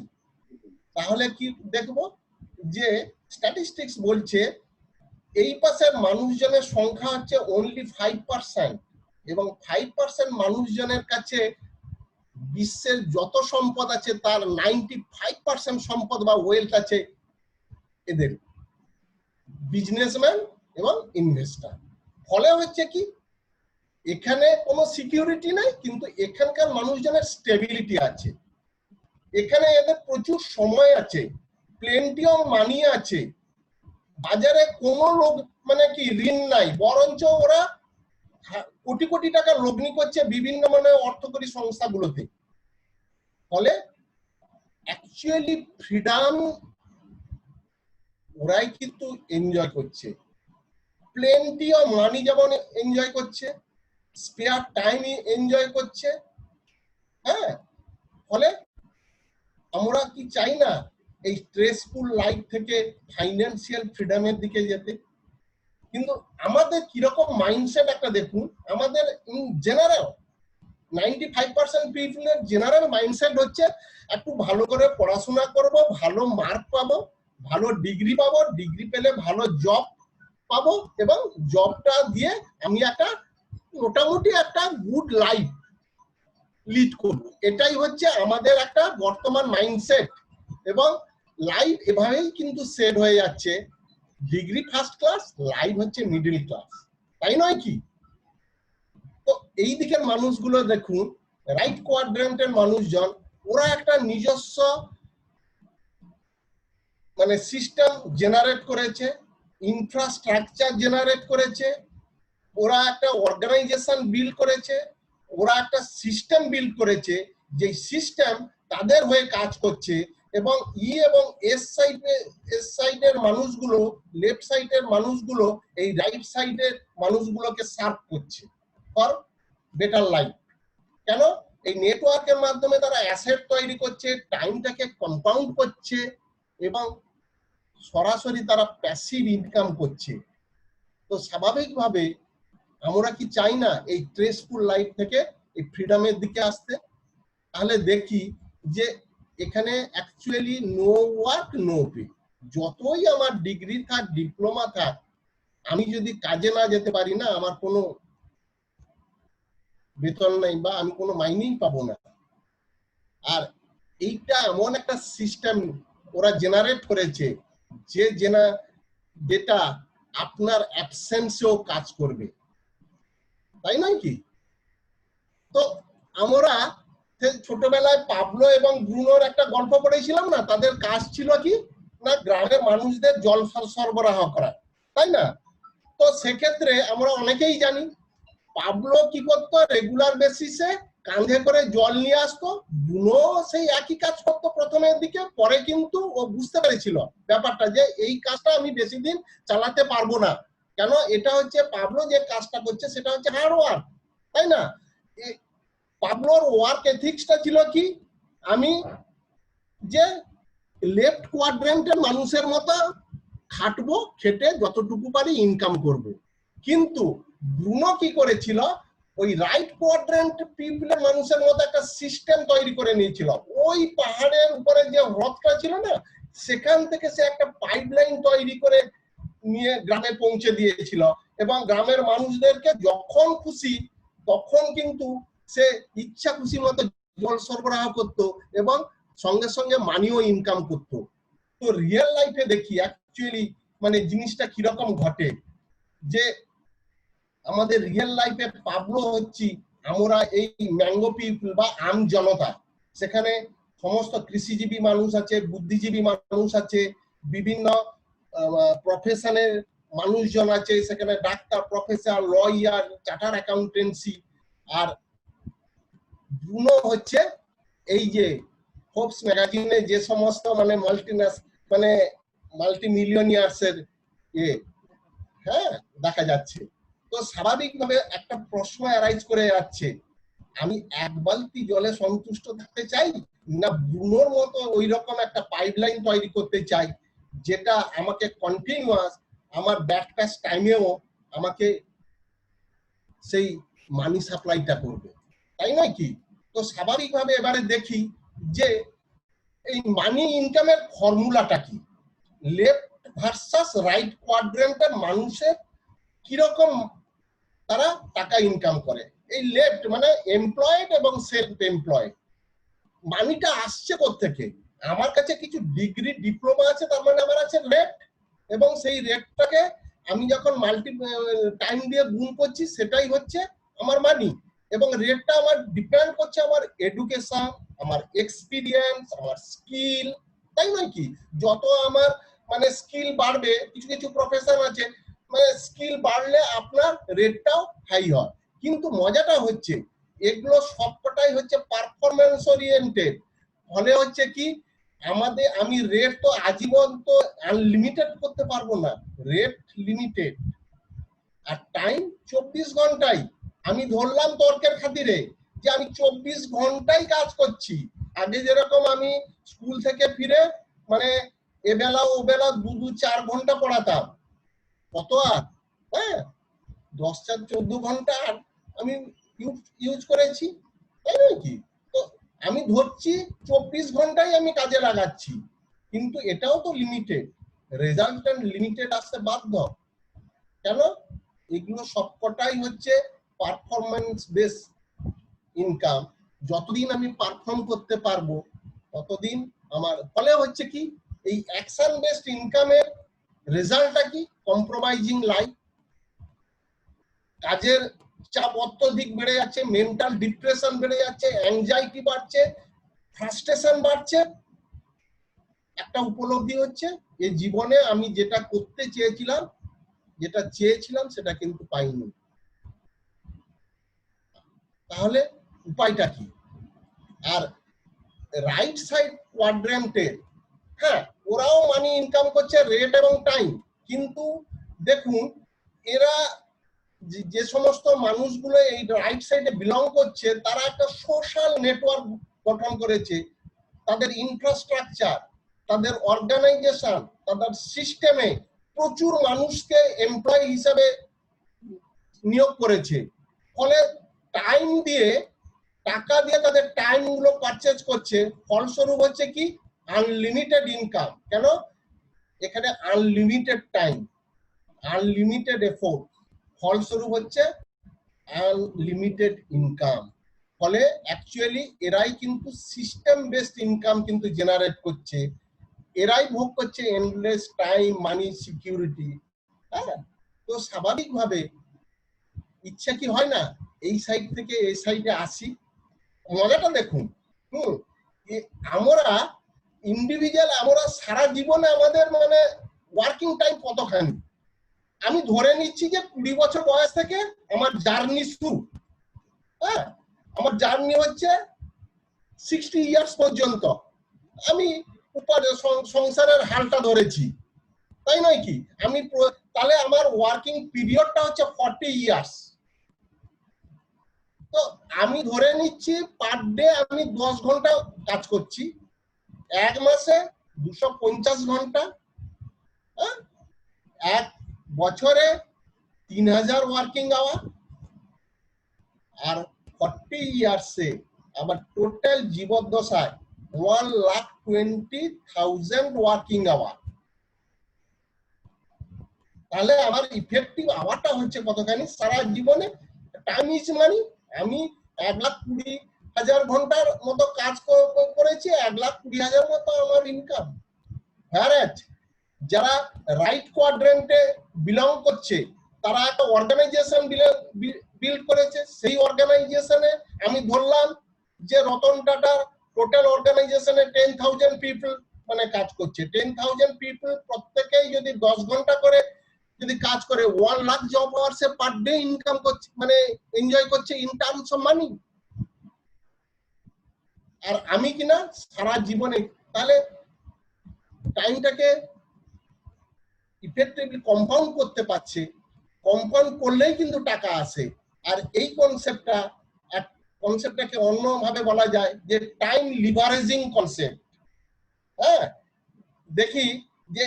তাহলে কি দেখব যে স্ট্যাটিস্টিক্স বলছে এই পাশের মানুষজনের সংখ্যা হচ্ছে অনলি 5%, এবং 5% মানুষজনের কাছে বিশ্বের যত সম্পদ আছে তার 95% সম্পদ বা ওয়েলথ আছে এদের, বিজনেসম্যান এবং ইনভেস্টর। ফলে হচ্ছে কি এখানে কোনো সিকিউরিটি নাই, কিন্তু এখানকার মানুষজনের স্টেবিলিটি আছে, এখানে এদের প্রচুর সময় আছে, প্লেন্টি অফ মানি আছে, বাজারে কোনো লোক মানে কি ঋণ নাই, বরঞ্চ ওরা কোটি কোটি টাকা লগ্নি করছে বিভিন্ন মানে অর্থকরী সংস্থাগুলোতে। ফলে অ্যাকচুয়ালি ফ্রিডম ওরাই কিন্তু এনজয় করছে, প্লেন্টি অফ মানি যেমন এনজয় করছে, স্পেয়ার টাইম এনজয় করছে। হ্যাঁ, ফলে আমরা কি চাই না এই স্ট্রেসফুল লাইফ থেকে ফাইন্যান্সিয়াল ফ্রিডমের দিকে যেতে? কিন্তু আমাদের কিরকম মাইন্ডসেট একটা দেখুন, আমাদের ইন জেনারেল 95% পিপলের জেনারেল মাইন্ডসেট হচ্ছে একটু ভালো করে পড়াশোনা করব, ভালো মার্ক পাবো, ভালো ডিগ্রি পাবো, ডিগ্রি পেলে ভালো জব পাবো, এবং জবটা দিয়ে আমি একটা মোটামুটি একটা গুড লাইফ লিড করব। এটাই হচ্ছে আমাদের একটা বর্তমান মাইন্ডসেট, এবং লাইফ এভাবেই কিন্তু সেট হয়ে যাচ্ছে। ডিগ্রি ফার্স্ট ক্লাস, লাইফ হচ্ছে মিডল ক্লাস, তাই নয় কি? তো এই দিকের মানুষগুলো দেখুন, রাইট কোয়াড্রেন্টের মানুষজন, ওরা একটা নিজস্ব মানে সিস্টেম জেনারেট করেছে, ইনফ্রাস্ট্রাকচার জেনারেট করেছে, ওরা একটা অর্গানাইজেশন বিল্ড করেছে, ওরা একটা সিস্টেম বিল্ড করেছে, যে সিস্টেম তাদের হয়ে কাজ করছে, এবং ই এবং এস সাইডের মানুষগুলো, লেফট সাইডের মানুষগুলো এই রাইট সাইডের মানুষগুলোকে সার্ভ করছে ফর বেটার লাইফ। কেন? এই নেটওয়ার্কের মাধ্যমে তারা অ্যাসেট তৈরি করছে, টাইমটাকে কম্পাউন্ড করছে, এবং সরাসরি তারা প্যাসিভ ইনকাম করছে। তো স্বাভাবিকভাবে আমরা কি চাই না এই স্ট্রেসফুল লাইফ থেকে এই ফ্রিডমের দিকে আসতে? তাহলে দেখি যে এখানে actually no work no pay. যতই আমার ডিগ্রি থাক, ডিপ্লোমা থাক, আমি যদি কাজে না যেতে পারি না, আমার কোনো বেতন নাই বা আমি কোনো মাইনেই পাবো না। আর এইটা এমন একটা সিস্টেম ওরা জেনারেট করেছে যেটা আপনার অ্যাবসেন্সেও কাজ করবে, তাই নয় কি? তো আমরা ছোটবেলায় পাবলো এবং ব্রুনোর একটা গল্প পড়েছিলাম না, তাদের কাজ ছিল কি না গ্রামের মানুষদের জল সরবরাহ করা, তাই না? তো সেক্ষেত্রে আমরা অনেকেই জানি পাবলো কি করতো, রেগুলার বেসিসে কাঁধে করে জল নিয়ে আসতো। ব্রুনো সেই একই কাজ করতো প্রথমের দিকে, পরে কিন্তু ও বুঝতে পেরেছিল ব্যাপারটা যে এই কাজটা আমি বেশি দিন চালাতে পারবো না। কেন? এটা হচ্ছে পাবলো যে কাজটা করছে সেটা হচ্ছে হার্ড ওয়ার্ক, তাই না? পাবলোর ওয়ার্ক এথিক্সটা ছিল কি, আমি যে লেফট কোয়াড্রেন্টের মানুষের মতো খাটবো, খেটে যতটুকু পারি ইনকাম করব। কিন্তু ব্রুনো কি করেছিল, ওই রাইট কোয়াড্রেন্ট পিপলের মানুষের মতো একটা সিস্টেম তৈরি করে নিয়েছিল। ওই পাহাড়ের উপরে যে হ্রদটা ছিল না, সেখান থেকে সে একটা পাইপলাইন তৈরি করে নিয়ে গ্রামে পৌঁছে দিয়েছিল, এবং গ্রামের মানুষদেরকে যখন খুশি তখন কিন্তু সে ইচ্ছা খুশি মতো জল সরবরাহ করত, এবং সঙ্গে সঙ্গে মানিও ইনকাম করত। তো রিয়েল লাইফে দেখি অ্যাকচুয়ালি মানে জিনিসটা কিরকম ঘটে, যে আমাদের রিয়েল লাইফে পাবলো হচ্ছি আমরা এই ম্যাঙ্গো পিপল বা আম জনতা। সেখানে সমস্ত কৃষিজীবী মানুষ আছে, বুদ্ধিজীবী মানুষ আছে, বিভিন্ন প্রফেশনের মানুষজন আছে, সেখানে doctor, professor, lawyer, charter accountancy. আর ব্রুনো হচ্ছে এই যে ফোর্বস ম্যাগাজিনে যে সমস্ত মানে মাল্টিমিলিয়নিয়ার্সের হ্যাঁ দেখা যাচ্ছে। তো স্বাভাবিকভাবে একটা প্রশ্ন অ্যারাইজ করে যাচ্ছে, আমি এক বালতি জলে সন্তুষ্ট থাকতে চাই, না ব্রুনোর মতো ওই রকম একটা পাইপলাইন তৈরি করতে চাই যেটা আমাকে কন্টিনিউয়াস আমার ব্যাকপ্যাস টাইমেও আমাকে সেই মানি সাপ্লাইটা করবে, তাই নয় কি? তো স্বাভাবিকভাবে এবারে দেখি যে এই মানি ইনকামের ফর্মুলাটা কি, লেফট ভার্সাস রাইট কোয়াড্রেন্টের মানুষের কিরকম তারা টাকা ইনকাম করে। এই লেফট মানে এমপ্লয়েড এবং সেলফ এমপ্লয়েড, মানিটা আসছে কোত্থেকে? আমার কাছে কিছু ডিগ্রি ডিপ্লোমা আছে, তার মানে আমার আছে রেট, এবং সেই রেটটাকে আমি যখন মাল্টি টাইম দিয়ে গুণ করছি সেটাই হচ্ছে আমার মানি। এবং রেটটা আমার ডিপেন্ড করছে আমার এডুকেশন, আমার এক্সপিরিয়েন্স, আমার স্কিল, তাই নয় কি? যত আমার মানে স্কিল বাড়বে, কিছু কিছু প্রফেশন আছে মানে স্কিল বাড়লে আপনার রেটটাও হাই হয়। কিন্তু মজাটা হচ্ছে এগুলো সবকটাই হচ্ছে পারফরমেন্স ওরিয়েন্টেড। ফলে হচ্ছে কি আমি রেট তো আজীবন তো আনলিমিটেড করতে পারবো না, রেট লিমিটেড। আর টাইম 24 ঘন্টাই। আমি ধরলাম তর্কের খাতিরে যে আমি 24 ঘন্টাই কাজ করছি। আগে যেরকম আমি স্কুল থেকে ফিরে মানে এবেলা ওবেলা 2-4 ঘন্টা পড়াতাম, কত আর 10-14 ঘন্টা আমি ইউজ করেছি, তাই নয় কি? তো আমি ধরছি 24 ঘন্টাই আমি কাজে লাগাচ্ছি, কিন্তু এটাও তো লিমিটেড, রেজাল্ট লিমিটেড আসতে বাধ্য। কেন? এগুলো সবকটাই হচ্ছে পারফরম্যান্স বেস ইনকাম। যতদিন আমি পারফর্ম করতে পারবো ততদিন আমার, ফলে হচ্ছে কি এই অ্যাকশন বেসড ইনকামের রেজাল্টটা কি? কম্প্রোমাইজিং লাইফ, কাজের চাপ অত্যধিক বেড়ে যাচ্ছে, মেন্টাল ডিপ্রেশন বেড়ে যাচ্ছে, অ্যাংজাইটি বাড়ছে, ফ্রাস্ট্রেশন বাড়ছে। একটা উপলব্ধি হচ্ছে এই জীবনে আমি যেটা করতে চেয়েছিলাম সেটা কিন্তু পাইনি। তাহলে উপায়টা কি? আর রাইট সাইড কোয়াড্রেন্টে হ্যাঁ ওরাও মানি ইনকাম করছে রেট এবং টাইম, কিন্তু দেখুন এরা যে সমস্ত মানুষগুলো এই রাইট সাইডে বিলং করছে তারা একটা সোশ্যাল নেটওয়ার্ক গঠন করেছে, তাদের ইনফ্রাস্ট্রাকচার, তাদের অর্গানাইজেশন, তাদের সিস্টেমে প্রচুর মানুষকে এমপ্লয়ি হিসেবে নিয়োগ করেছে। ফলে টাইম দিয়ে টাকা দিয়ে তাদের টাইম গুলো পারচেজ করছে, ফলস্বরূপ হচ্ছে কি আনলিমিটেড ইনকাম। কেন? এখানে আনলিমিটেড টাইম, আনলিমিটেড এফোর্ট, ফলস্বরূপ হচ্ছে আনলিমিটেড ইনকাম। ফলে অ্যাকচুয়ালি এরাই কিন্তু সিস্টেম বেসড ইনকাম কিন্তু জেনারেট করছে, এরাই ভোগ করছে এন্ডলেস টাইম, মানি, সিকিউরিটি। হ্যাঁ, তো স্বাভাবিকভাবে ইচ্ছা কি হয় না এই সাইড থেকে এই সাইডে আসি? মজাটা দেখুন। আমরা ইন্ডিভিজুয়াল, আমরা সারা জীবনে আমাদের মানে ওয়ার্কিং টাইম কতখানি? আমি ধরে নিচ্ছি যে 20 বছর বয়স থেকে আমার জার্নি শুরু। হ্যাঁ, আমার জার্নি হচ্ছে 60 ইয়ার্স পর্যন্ত আমি সংসারের হালটা ধরেছি, তাই নয় কি? আমি তাহলে আমার ওয়ার্কিং পিরিয়ডটা হচ্ছে 40 ইয়ার্স। তো আমি ধরে নিচ্ছি পার ডে আমি 10 ঘন্টা কাজ করছি, এক মাসে 250 ঘন্টা, এক বছরে 3000 ওয়ার্কিং আওয়ার, আর 40 ইয়ার্সে আমার টোটাল জীবদ্দশায় 1,20,000 ওয়ার্কিং আওয়ার। তাহলে আমার ইফেক্টিভ আওয়ারটা হচ্ছে কতখানি সারা জীবনে? Time is money. আমি 1,20,000 ঘন্টার মতো কাজ করেছি, 1,20,000 মতো আমার ইনকাম। হ্যাঁ, যারা রাইট কোয়াড্রেন্টে বিলং করছে তারা একটা অর্গানাইজেশন বিল্ড করেছে, সেই অর্গানাইজেশনে আমি ধরলাম যে রতন টাটার টোটাল অর্গানাইজেশনে 10,000 পিপল মানে কাজ করছে। 10,000 পিপল প্রত্যেকেই যদি 10 ঘন্টা করে যদি কাজ করে 1 লাখ জব আওয়ার্সে পার ডে ইনকাম করছে, মানে এনজয় করছে ইন টার্মস অফ মানি। আর আমি কিনা সারা জীবনে, তাহলে টাইমটাকে ইফেক্টিভলি কম্পাউন্ড করতে পারছে, কম্পাউন্ড করলেই কিন্তু টাকা আসে। আর এই কনসেপ্টটাকে অন্যভাবে বলা যায় যে টাইম লিভারেজিং কনসেপ্ট। হ্যাঁ, দেখি যে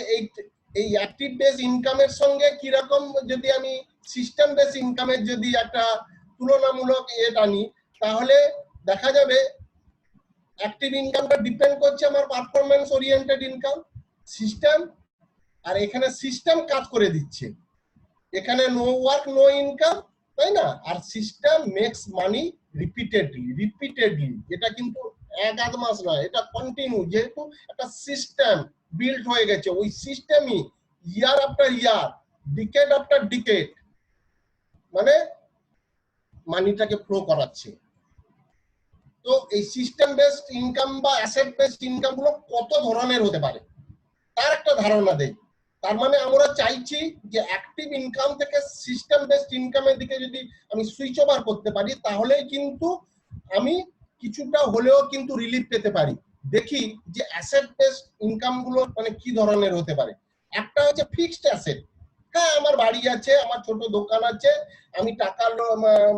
এই অ্যাক্টিভ বেস ইনকামের সঙ্গে কিরকম যদি আমি সিস্টেম বেস ইনকামের যদি একটা তুলনামূলক টানি, তাহলে দেখা যাবে অ্যাক্টিভ ইনকামটা ডিপেন্ড করছে আমার পারফরমেন্স ওরিয়েন্টেড ইনকাম সিস্টেম, আর এখানে সিস্টেম কাজ করে দিচ্ছে, এখানে নো ওয়ার্ক নো ইনকাম, তাই না? আর সিস্টেম মেক্স মানি রিপিটেডলি। এটা কিন্তু এক আধ মাস নয়, এটা কন্টিনিউ, যেহেতু একটা সিস্টেম বিল্ড হয়ে গেছে, ওই সিস্টেমই ইয়ার আফটার ইয়ার, ডিকেড আফটার ডিকেড মানে মানিটাকে ফ্লো করাচ্ছে। তো এই সিস্টেম বেসড ইনকাম বা অ্যাসেট বেসড ইনকাম গুলো কত ধরনের হতে পারে তার একটা ধারণা দেই। তার মানে আমরা চাইছি যে অ্যাক্টিভ ইনকাম থেকে সিস্টেম বেসড ইনকামের দিকে যদি আমি সুইচ ওভার করতে পারি, তাহলে কিন্তু আমি কিছুটা হলেও কিন্তু রিলিফ পেতে পারি। দেখি যে অ্যাসেট বেসড ইনকাম গুলো মানে কি ধরনের হতে পারে। একটা হচ্ছে ফিক্সড অ্যাসেট। হ্যাঁ, আমার বাড়ি আছে, আমার ছোট দোকান আছে, আমি টাকা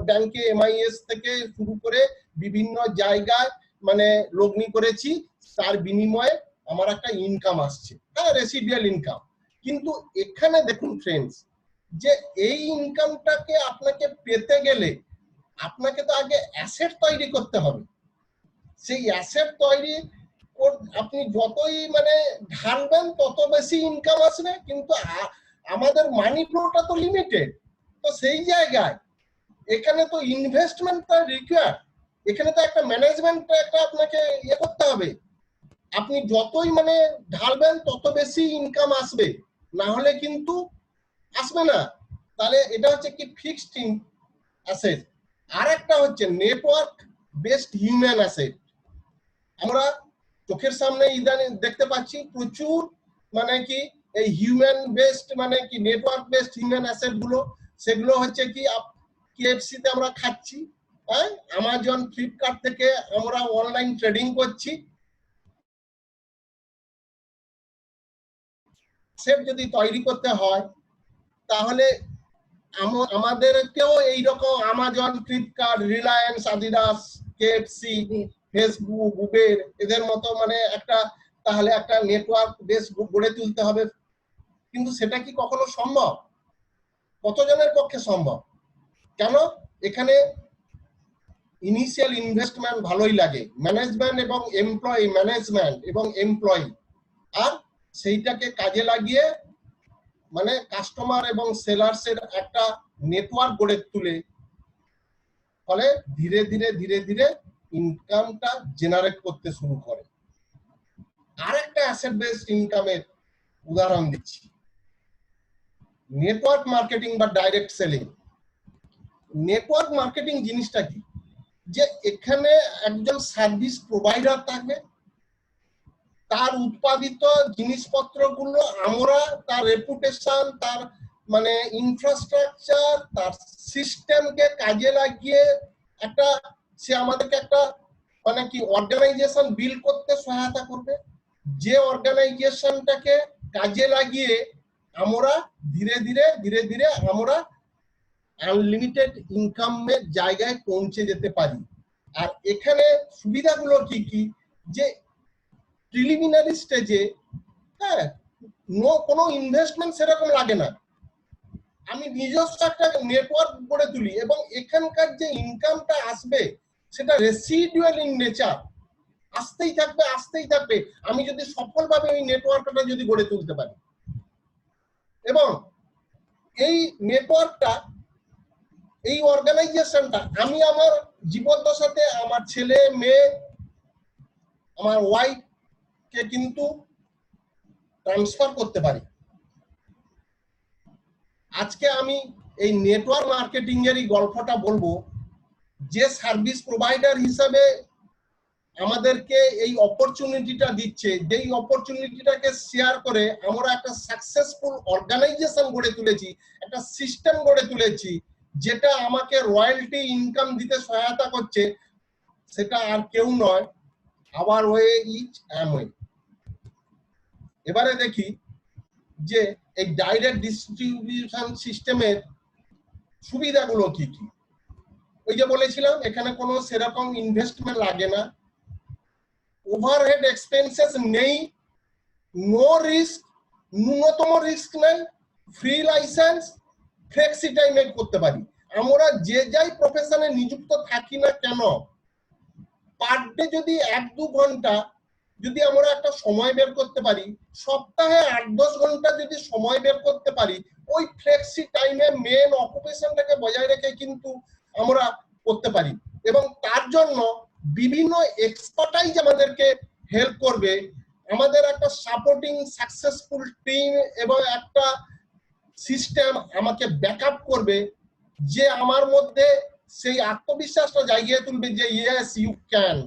ব্যাংকে এমআইএস থেকে শুরু করে বিভিন্ন জায়গায় মানে লগ্নি করেছি, তার বিনিময়ে আমার একটা ইনকাম আসছে, হ্যাঁ, রেসিডুয়াল ইনকাম। কিন্তু এখানে দেখুন ফ্রেন্ডস, যে এই ইনকামটাকে আপনাকে পেতে গেলে আপনাকে তো আগে অ্যাসেট তৈরি করতে হবে। সেই অ্যাসেট তৈরি আপনি যতই মানে ঢালবেন তত বেশি ইনকাম আসবে, কিন্তু আমাদের মানি ফ্লোটা তো লিমিটেড। তো সেই জায়গায় এখানে তো ইনভেস্টমেন্টটা রিকোয়ার্ড, এখানে তো একটা ম্যানেজমেন্ট একটা আপনাকে ইয়ে করতে হবে। আপনি যতই মানে ঢালবেন তত বেশি ইনকাম আসবে, না হলে কিন্তু আসবে না। তাহলে এটা হচ্ছে কি ফিক্সড অ্যাসেট। আর একটা হচ্ছে নেটওয়ার্ক বেসড হিউম্যান অ্যাসেট। আমরা চোখের সামনে ইদানিং দেখতে পাচ্ছি প্রচুর মানে কি এই হিউম্যান বেসড মানে কি নেটওয়ার্ক বেসড হিউম্যান অ্যাসেট গুলো, সেগুলো হচ্ছে কি কেএফসি তে আমরা খাচ্ছি, অ্যামাজন ফ্লিপকার্ট থেকে আমরা অনলাইন ট্রেডিং করছি, সেট যদি তৈরি করতে হয় তাহলে আমাদেরকেও এইরকম Amazon, Flipkart, Reliance, Adidas, KFC, Facebook, Uber এদের মতো মানে একটা তাহলে একটা নেটওয়ার্ক বেস গড়ে তুলতে হবে। কিন্তু সেটা কি কখনো সম্ভব? কতজনের পক্ষে সম্ভব? কেন? এখানে ইনিশিয়াল ইনভেস্টমেন্ট ভালোই লাগে, ম্যানেজমেন্ট এবং এমপ্লয়ি, ম্যানেজমেন্ট এবং এমপ্লয়ি, আর সেইটাকে কাজে লাগিয়ে মানে কাস্টমার এবং সেলার্সের একটা নেটওয়ার্ক গড়ে তুলে ফলে ধীরে ধীরে ধীরে ধীরে ইনকামটা জেনারেট করতে শুরু করে। আরেকটা অ্যাসেট বেসড ইনকামের উদাহরণ দিচ্ছি, নেটওয়ার্ক মার্কেটিং বা ডাইরেক্ট সেলিং। নেটওয়ার্ক মার্কেটিং জিনিসটা কি? যে এখানে একজন সার্ভিস প্রোভাইডার থাকবে, তার উৎপাদিত জিনিসপত্রগুলো আমরা তার রেপুটেশন, তার মানে ইনফ্রাস্ট্রাকচার, তার সিস্টেমকে কাজে লাগিয়ে একটা সে আমাদেরকে একটা মানে কি অর্গানাইজেশন বিল্ড করতে সহায়তা করবে, যে অর্গানাইজেশনটাকে কাজে লাগিয়ে আমরা ধীরে ধীরে ধীরে ধীরে আমরা আনলিমিটেড ইনকামের জায়গায় পৌঁছে যেতে পারি। আর এখানে সুবিধাগুলো কি কি? যে প্রিলিমিনারি স্টেজে কোনো ইনভেস্টমেন্ট সেরকম লাগে না, আমি নিজস্ব একটা নেটওয়ার্ক গড়ে তুলি এবং এখানকার যে ইনকামটা আসবে সেটা রেসিডুয়াল ইন নেচার, আসতেই থাকবে আসতেই থাকবে, আমি যদি সফলভাবে ওই নেটওয়ার্কটা যদি গড়ে তুলতে পারি। এবং এই নেটওয়ার্কটা, এই অর্গানাইজেশনটা আমি আমার জীবদ্দশাতে আমার ছেলে মেয়ে, আমার ওয়াইফ কে কিন্তু ট্রান্সফার করতে পারি। আজকে আমি এই নেটওয়ার্ক মার্কেটিং এর এই গল্পটা বলবো, যে সার্ভিস প্রোভাইডার হিসাবে আমাদেরকে এই অপরচুনিটিটা দিচ্ছে, যেই অপরচুনিটিটাকে শেয়ার করে আমরা একটা সাকসেসফুল অর্গানাইজেশন গড়ে তুলেছি, একটা সিস্টেম গড়ে তুলেছি যেটা আমাকে রয়্যালটি ইনকাম দিতে সহায়তা করছে, সেটা আর কেউ নয়, আওয়ার ওয়ে ইজ অ্যামওয়ে। এবারে দেখি যে এই ডাইরেক্ট ডিস্ট্রিবিউশন সিস্টেমের সুবিধাগুলো কি কি। ওই যে বলেছিলাম এখানে কোনো সেরকম ইনভেস্টমেন্ট লাগে না, ওভারহেড এক্সপেন্সেস নেই, নো রিস্ক, ন্যূনতম রিস্ক নেই, ফ্রি লাইসেন্স, ফ্লেক্সি টাইমে করতে পারি। আমরা যে যাই প্রফেশনে নিযুক্ত থাকি না কেন, পার ডে যদি 1-2 ঘন্টা যদি আমরা একটা সময় বের করতে পারি, সপ্তাহে 8-10 ঘন্টা যদি সময় বের করতে পারি, ওই ফ্লেক্সি টাইমে মেন অকুপেশনটাকে বজায় রেখে কিন্তু আমরা করতে পারি। এবং তার জন্য বিভিন্ন এক্সপার্টাইজ আমাদেরকে হেল্প করবে, আমাদের একটা সাপোর্টিং সাকসেসফুল টিম এবং একটা সিস্টেম আমাকে ব্যাকআপ করবে, যে আমার মধ্যে সেই আত্মবিশ্বাসটা জাগিয়ে তুলবে যে ইয়েস ইউ ক্যান।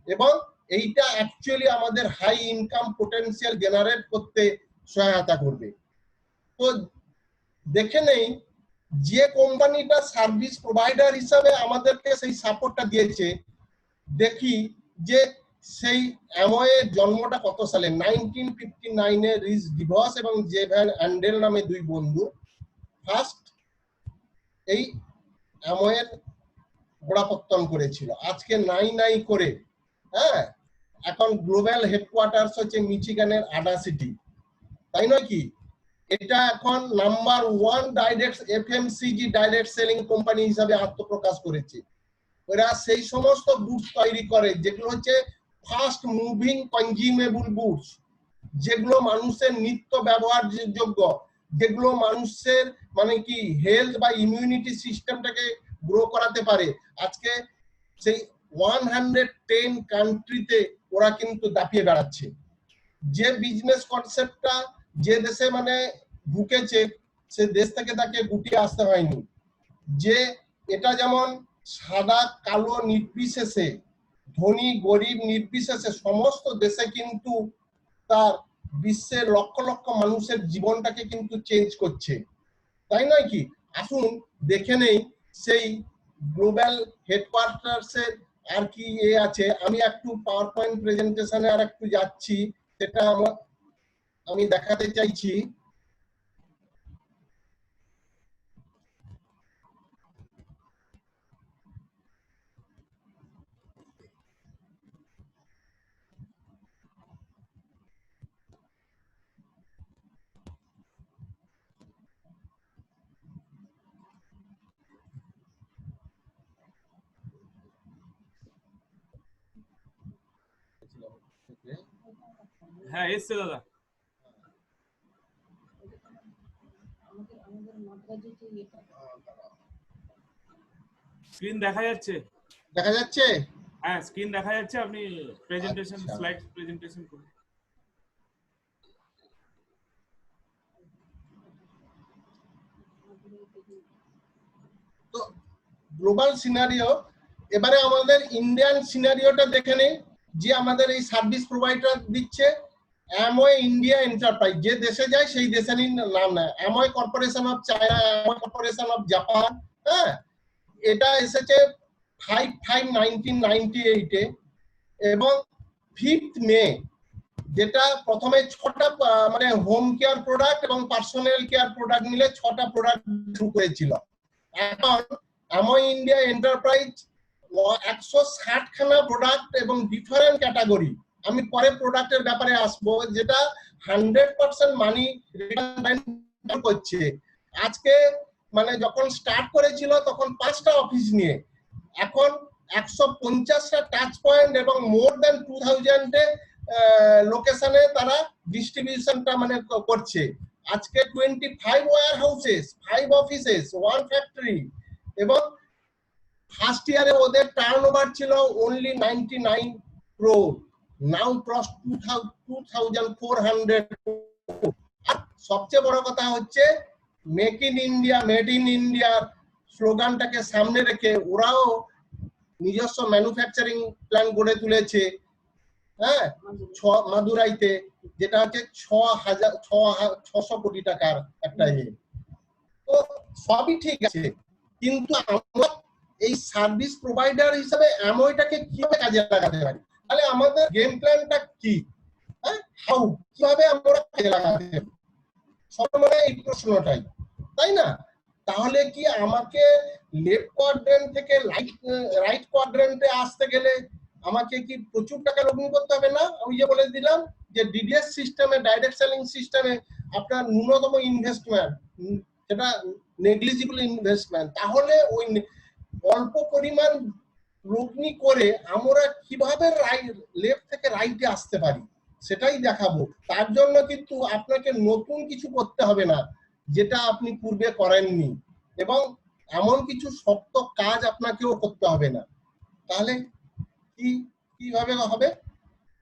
এবং এইটা অ্যাকচুয়ালি আমাদের হাই ইনকাম পোটেনশিয়াল জেনারেট করতে সহায়তা করবে। তো দেখে নেই যে কোম্পানিটা সার্ভিস প্রোভাইডার হিসাবে আমাদেরকে সেই সাপোর্টটা দিয়েছে, দেখি যে সেই অ্যামওয়ের জন্মটা কত সালে, 1959-এ রিস ডিভস এবং জে ভ্যান অ্যান্ডেল নামে 2 বন্ধু ফার্স্ট এই অ্যামওয়ের গোড়াপত্তন করেছিল। আজকে নাই করে এখন গ্লোবাল হেডকোয়ার্টার্স হচ্ছে মিচিগানের আডা সিটি, তাই নয় কি? এটা এখন number 1 direct FMCG direct selling company হিসাবে আত্মপ্রকাশ করেছে। ওরা সেই সমস্ত গুডস তৈরি করে যেগুলো হচ্ছে ফাস্ট মুভিং কনজিউমেবল গুডস, যেগুলো মানুষের নিত্য ব্যবহারযোগ্য, যেগুলো মানুষের মানে কি হেলথ বা ইমিউনিটি সিস্টেমটাকে গ্রো করাতে পারে। আজকে সেই 110 কান্ট্রিতে ওরা কিন্তু দাপিয়ে বেড়াচ্ছে। যে বিজনেস কনসেপ্টটা যে দেশে মানে ঢুকেছে, সে দেশ থেকে তাকে গুটিয়ে আসতে হয়নি। যে এটা যেমন সাদা কালো নির্বিশেষে, ধনী গরিব নির্বিশেষে সমস্ত দেশে কিন্তু তার বিশ্বের লক্ষ লক্ষ মানুষের জীবনটাকে কিন্তু চেঞ্জ করছে, তাই নয় কি? আসুন দেখে নেই সেই গ্লোবাল হেডকোয়ার্টার্সের আর কি আছে, আমি একটু পাওয়ার পয়েন্ট প্রেজেন্টেশনে আর একটু যাচ্ছি, সেটা আমি দেখাতে চাইছি। হ্যাঁ এসছে দাদা। স্ক্রিন দেখা যাচ্ছে? দেখা যাচ্ছে? হ্যাঁ স্ক্রিন দেখা যাচ্ছে, আপনি প্রেজেন্টেশন আচ্ছা। স্লাইড প্রেজেন্টেশন করুন। তো গ্লোবাল সিনারিও, এবারে আমাদের ইন্ডিয়ান সিনারিওটা দেখে নেই, যে আমাদের এই সার্ভিস প্রোভাইডার দিচ্ছে অ্যামওয়ে ইন্ডিয়া এন্টারপ্রাইজ, যে দেশে যায় সেই দেশেরই নাম নেয়, Amway corporation of China, Amway corporation of Japan. হ্যাঁ, এটা এসেছে 5/5/1998-এ, এবং 5th মে, যেটা প্রথমে 6টা মানে হোম কেয়ার প্রোডাক্ট এবং পার্সোনাল কেয়ার প্রোডাক্ট মিলে 6টা প্রোডাক্ট শুরু করেছিল। এখন অ্যামওয়ে ইন্ডিয়া এন্টারপ্রাইজ 160 খানা প্রোডাক্ট এবং ডিফারেন্ট ক্যাটাগরি, আমি পরে প্রোডাক্টের ব্যাপারে আসবো, যেটা 100% মানি রিটার্ন করছে। আজকে মানে যখন স্টার্ট করেছিল তখন 5টা অফিস নিয়ে, এখন 150টা টাচ পয়েন্ট এবং মোর দ্যান 2000 লোকেশনে তারা ডিস্ট্রিবিউশনটা মানে করছে। আজকে 25 ওয়্যার হাউসেস, 5 অফিসেস, 1 ফ্যাক্টরি, এবং ফার্স্ট ইয়ারে ওদের টার্নওভার ছিল only 99 crore, নাও ক্রস 2400 crore। আর সবচেয়ে বড় কথা হচ্ছে make in India, made in ইন্ডিয়ার স্লোগানটাকে সামনে রেখে ওরাও নিজস্ব ম্যানুফ্যাকচারিং প্ল্যান গড়ে তুলেছে। হ্যাঁ, মাদুরাইতে, যেটা হচ্ছে 600 কোটি টাকার একটা ইয়ে। তো সবই ঠিক আছে, কিন্তু আমরা এই সার্ভিস প্রোভাইডার হিসেবে অ্যামওয়েটাকে কিভাবে কাজে লাগাতে পারি? তাহলে আমাদের গেম প্ল্যানটা কি? হ্যাঁ, হাউ, কিভাবে আমরা কাজে লাগাতে পারি? সব মানে এই প্রশ্নটাই, তাই না? তাহলে কি আমাকে লেফট কোয়াড্রেন্ট থেকে রাইট কোয়াড্রেন্টে আসতে গেলে আমাকে কি প্রচুর টাকা লগ্নি করতে হবে? না, আমি যে বলে দিলাম যে ডিডিএস সিস্টেমে, ডাইরেক্ট সেলিং সিস্টেমে আপনার ন্যূনতম ইনভেস্টমেন্ট, সেটা নেগলিজিবল ইনভেস্টমেন্ট, তাহলে ওই অল্প পরিমাণ লগ্নি করে আমরা কিভাবে লেফট থেকে রাইটে আসতে পারি সেটাই দেখাবো। তার জন্য কিন্তু আপনাকে নতুন কিছু করতে হবে না যেটা আপনি পূর্বে করেননি, এবং এমন কিছু শক্ত কাজ আপনাকেও করতে হবে না। তাহলে কিভাবে হবে?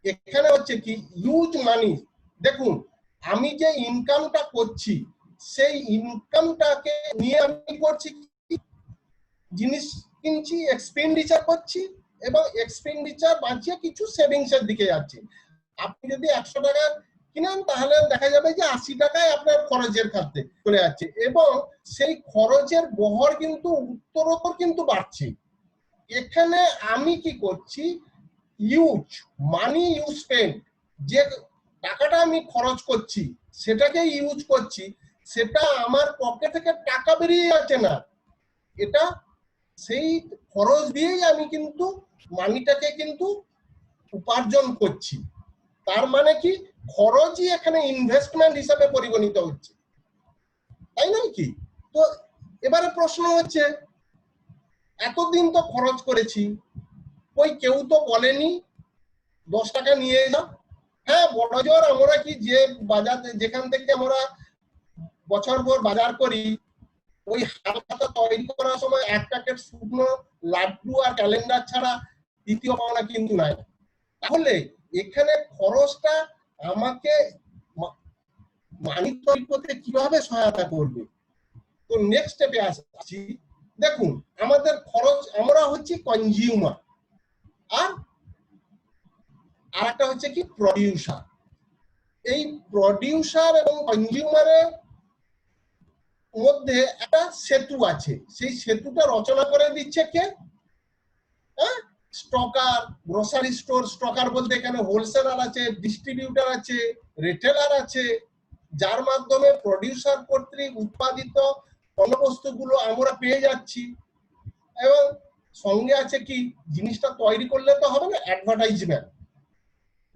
এখানে হচ্ছে কি ইউজ মানি। দেখুন, আমি যে ইনকামটা করছি সেই ইনকামটাকে নিয়ে আমি করছি জিনিস কিনছি, এক্সপেন্ডিচার করছি, এবং এক্সপেন্ডিচার বাঁচিয়ে কিছু সেভিংসের দিকে যাচ্ছে। আপনি যদি 100 টাকা কিনেন তাহলে দেখা যাবে যে 80 টাকায় আপনার খরচের খাতে চলে যাচ্ছে, এবং সেই খরচের বহর কিন্তু উত্তরোত্তর কিন্তু বাড়ছে। এখানে আমি কি করছি, ইউজ মানি ইউ স্পেন্ড, যে টাকাটা আমি খরচ করছি সেটাকে ইউজ করছি, সেটা আমার পকেট থেকে টাকা বেরিয়ে যাচ্ছে না, এটা সেই খরচ দিয়েই আমি কিন্তু মানিটাকে কিন্তু উপার্জন করছি। তার মানে কি খরচই এখানে ইনভেস্টমেন্ট হিসাবে পরিগণিত হচ্ছে, তাই নয় কি? তো এবারে প্রশ্ন হচ্ছে, এতদিন তো খরচ করেছি, ওই কেউ তো বলেনি 10 টাকা নিয়ে যাও। হ্যাঁ, বড় জোর আমরা কি যে বাজার যেখান থেকে আমরা বছর ভর বাজার করি, ওই হালখাতা তৈরি করার সময় 1 প্যাকেট শুকনো লাড্ডু আর ক্যালেন্ডার ছাড়া দ্বিতীয় পাওনা কিন্তু নাই। তাহলে এখানে খরচটা আমাকে মানি তৈরি করতে কিভাবে সহায়তা করবে? তো নেক্সট স্টেপে আসছি। দেখুন, আমাদের খরচ, আমরা হচ্ছে কনজিউমার, আর একটা হচ্ছে কি প্রডিউসার। এই প্রডিউসার এবং কনজিউমারের মধ্যে একটা সেতু আছে, সেই সেতুটা রচনা করে দিচ্ছে কে? Stocker, grocery store. স্টকার বলতে এখানে হোলসেলার আছে, ডিস্ট্রিবিউটার আছে, রিটেলার আছে, যার মাধ্যমে প্রডিউসার কর্তৃক উৎপাদিত পণ্যবস্তুগুলো আমরা পেয়ে যাচ্ছি। এবং সঙ্গে আছে কি, জিনিসটা তৈরি করলে তো হবে না, অ্যাডভার্টাইজমেন্ট,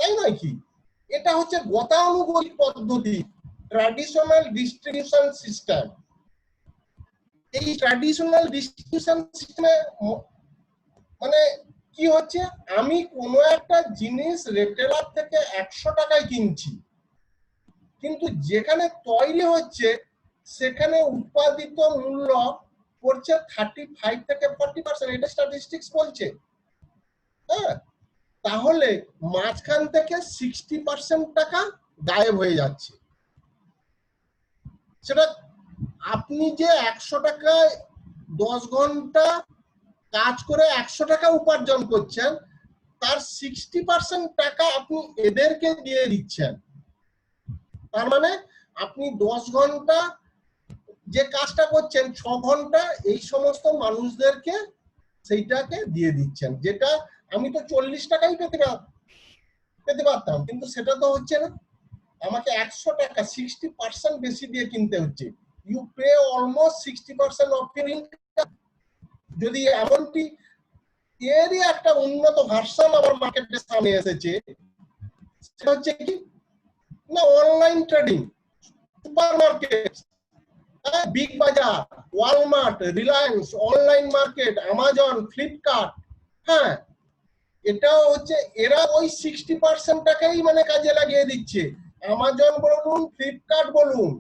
তাই নয় কি? এটা হচ্ছে গতানুগতিক পদ্ধতি, ট্র্যাডিশনাল ডিস্ট্রিবিউশন সিস্টেম। এই ট্র্যাডিশনাল ডিস্ট্রিবিউশন সিস্টেমে মানে কি হচ্ছে, আমি কোনো একটা জিনিস রিটেলার থেকে 100 টাকায় কিনছি, কিন্তু যেখানে তৈরি হচ্ছে সেখানে উৎপাদিত মূল্য পড়ছে 35 থেকে 40%, এটা স্ট্যাটিস্টিক্স বলছে। হ্যাঁ, তাহলে মাঝখান থেকে 60% টাকা গায়েব হয়ে যাচ্ছে। সেটা আপনি যে 100 টাকায় 10 ঘন্টা কাজ করে 100 টাকা উপার্জন করছেন, তার 60% টাকা আপনি এদেরকে দিয়ে দিচ্ছেন। তার মানে আপনি 10 ঘন্টা যে কাজটা করছেন, 6 ঘন্টা এই সমস্ত মানুষদেরকে সেইটাকে দিয়ে দিচ্ছেন, যেটা আমি তো 40 টাকাই পেতে পারতাম, কিন্তু সেটা তো হচ্ছে না। আমাকে 100 টাকা 60% বেশি দিয়ে কিনতে হচ্ছে। You pay almost 60% of your income. যদি এমনটি এরই একটা উন্নত ভার্সন আমার মার্কেটের সামনে এসেছে, সেটা হচ্ছে কি না, online trading, super market, Big Bazaar, Walmart, Reliance, online market, Amazon, Flipkart. হ্যাঁ, এটাও হচ্ছে এরা ওই 60% টাকাই মানে কাজে লাগিয়ে দিচ্ছে। অ্যামাজন বলুন, ফ্লিপকার্ট বলুন,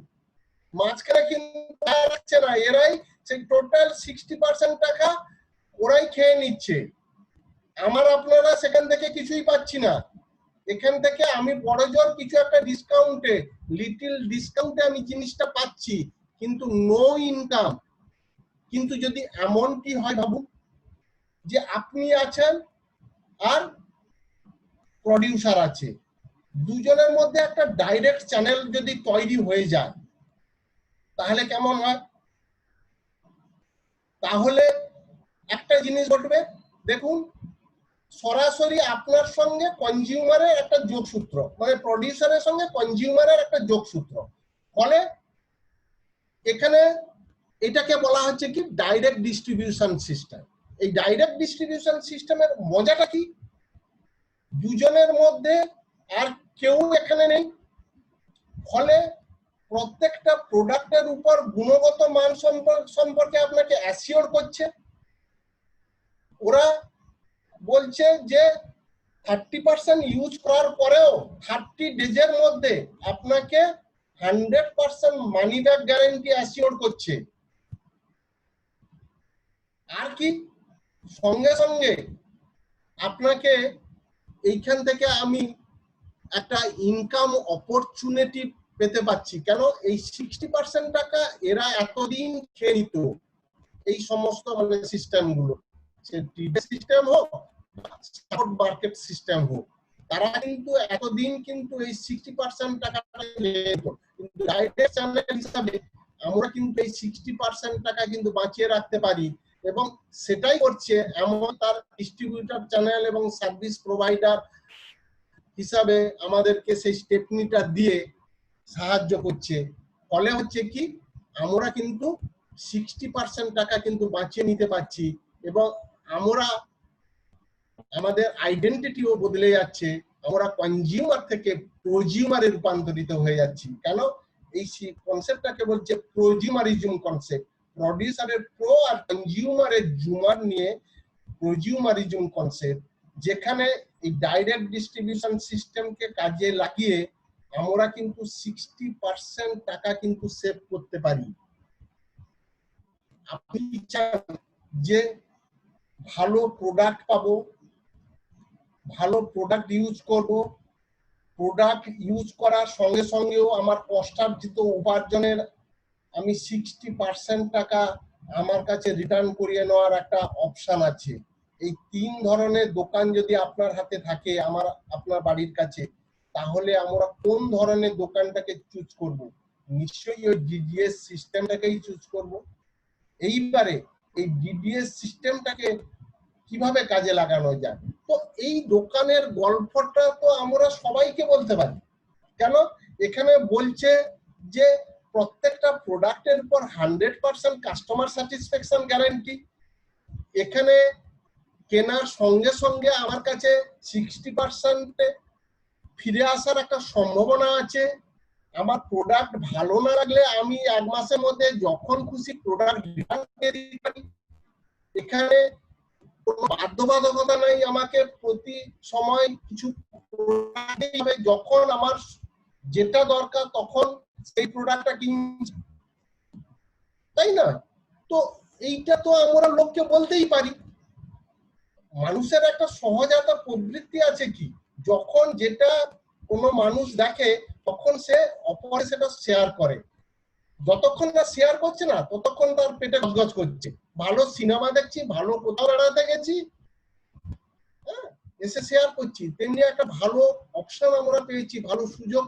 মাঝখানে কিন্তু রাখছে না, এরাই সেই টোটাল 60% টাকা ওরাই খেয়ে নিচ্ছে। আপনারা সেখান থেকে কিছুই পাচ্ছি না। এখান থেকে আমি বড়জোর কিছু একটা ডিসকাউন্টে, লিটল ডিসকাউন্টে আমি জিনিসটা পাচ্ছি, কিন্তু নো ইনকাম। কিন্তু যদি এমনটি হয়, ভাবুন যে আপনি আছেন আর প্রডিউসার আছে, দুজনের মধ্যে একটা ডাইরেক্ট চ্যানেল যদি তৈরি হয়ে যায়, তাহলে কেমন হয়? তাহলে একটা জিনিস ঘটবে, দেখুন, সরাসরি আপনার সঙ্গে কনজিউমারের একটা যোগসূত্র, মানে প্রডিউসারের সঙ্গে কনজিউমারের একটা যোগসূত্র। ফলে এখানে এটাকে বলা হচ্ছে কি ডাইরেক্ট ডিস্ট্রিবিউশন সিস্টেম। এই ডাইরেক্ট ডিস্ট্রিবিউশন সিস্টেমের মজাটা কি, দুজনের মধ্যে আর কেউ এখানে নেই। ফলে প্রত্যেকটা প্রোডাক্টের উপর গুণগত মান সম্পর্কে আপনাকে অ্যাসিওর করছে। ওরা বলছে যে 30% ইউজ করার পরেও 30 ডেজের মধ্যে আপনাকে 100% মানি ব্যাক গ্যারান্টি অ্যাসিওর করছে। আর কি, সঙ্গে সঙ্গে আপনাকে এইখান থেকে আমি একটা ইনকাম অপরচুনিটি পেতে পাচ্ছি। কেন? এই 60% টাকা এরা এতদিন খেয়ে নিত, এই সমস্ত মানে সিস্টেমগুলো, সে টিডি সিস্টেম হোক, স্পট মার্কেট সিস্টেম হোক, তারা কিন্তু এতদিন কিন্তু এই 60% টাকাটা নিত। কিন্তু ডাইরেক্ট চ্যানেল হিসাবে আমরা কিন্তু এই 60% টাকা কিন্তু বাঁচিয়ে রাখতে পারি, এবং সেটাই করছে এমন তার ডিস্ট্রিবিউটর চ্যানেল এবং সার্ভিস প্রোভাইডার হিসাবে আমাদেরকে সেই স্টেপনিটা দিয়ে সাহায্য করছে। ফলে হচ্ছে কি, আমরা কিন্তু 60% টাকা কিন্তু বাঁচিয়ে নিতে পারছি, এবং আমরা আমাদের আইডেন্টিটিও বদলে যাচ্ছে। আমরা কনজিউমার থেকে প্রোজিউমারে রূপান্তরিত হয়ে যাচ্ছি। কেন? এই কনসেপ্টটাকে বলছে প্রোজিউমারিজম কনসেপ্ট। প্রডিউসারের প্রো আর কনজিউমারের জুমার নিয়ে প্রোজিউমারিজম কনসেপ্ট, যেখানে এই ডাইরেক্ট ডিস্ট্রিবিউশন সিস্টেমকে কাজে লাগিয়ে আমরা কিন্তু 60% টাকা কিন্তু সেভ করতে পারি। আপনি চান যে ভালো প্রোডাক্ট পাবো, ভালো প্রোডাক্ট ইউজ করব, প্রোডাক্ট ইউজ করার সঙ্গে সঙ্গেও আমার কষ্টার্জিত উপার্জনের আমি 60% টাকা আমার কাছে রিটার্ন করিয়ে নেওয়ার একটা অপশন আছে। এই 3 ধরনের দোকান যদি আপনার হাতে থাকে, আপনার বাড়ির কাছে, তাহলে আমরা কোন ধরনের দোকানটাকে চুজ করব? নিশ্চয়ই ওই ডিডিএস সিস্টেমটাকেই চুজ করব। এইবারে এই ডিডিএস সিস্টেমটাকে কিভাবে কাজে লাগানো যায়, তো এই দোকানের গল্পটা তো আমরা সবাইকে বলতে পারি। কেন এখানে বলছে যে প্রত্যেকটা প্রোডাক্টের উপর 100% কাস্টমার স্যাটিসফ্যাকশন গ্যারান্টি। এখানে কেনার সঙ্গে সঙ্গে আমার কাছে 60% ফিরে আসার একটা সম্ভাবনা আছে। আমার প্রোডাক্ট ভালো না লাগলে আমি 1 মাসের মধ্যে যখন খুশি প্রোডাক্ট রিটার্ন করে দিতে পারি। এখানে কোনো বাধ্যবাধকতা নাই আমাকে প্রতি সময় কিছু যখন আমার যেটা দরকার তখন সেই প্রোডাক্টটা কিনছি, তাই না? তো এইটা তো আমরা লোককে বলতেই পারি। মানুষের একটা সহজাত প্রবৃত্তি আছে কি, যখন যেটা কোনো মানুষ দেখে তখন সে অপরে সেটা শেয়ার করে। যতক্ষণ না শেয়ার করছে না ততক্ষণ তার পেটে গজগজ করছে। ভালো সিনেমা দেখছি, ভালো কোথাও বেড়াতে গেছি, এসে শেয়ার করছি, তেমনি একটা ভালো অপশন আমরা পেয়েছি, ভালো সুযোগ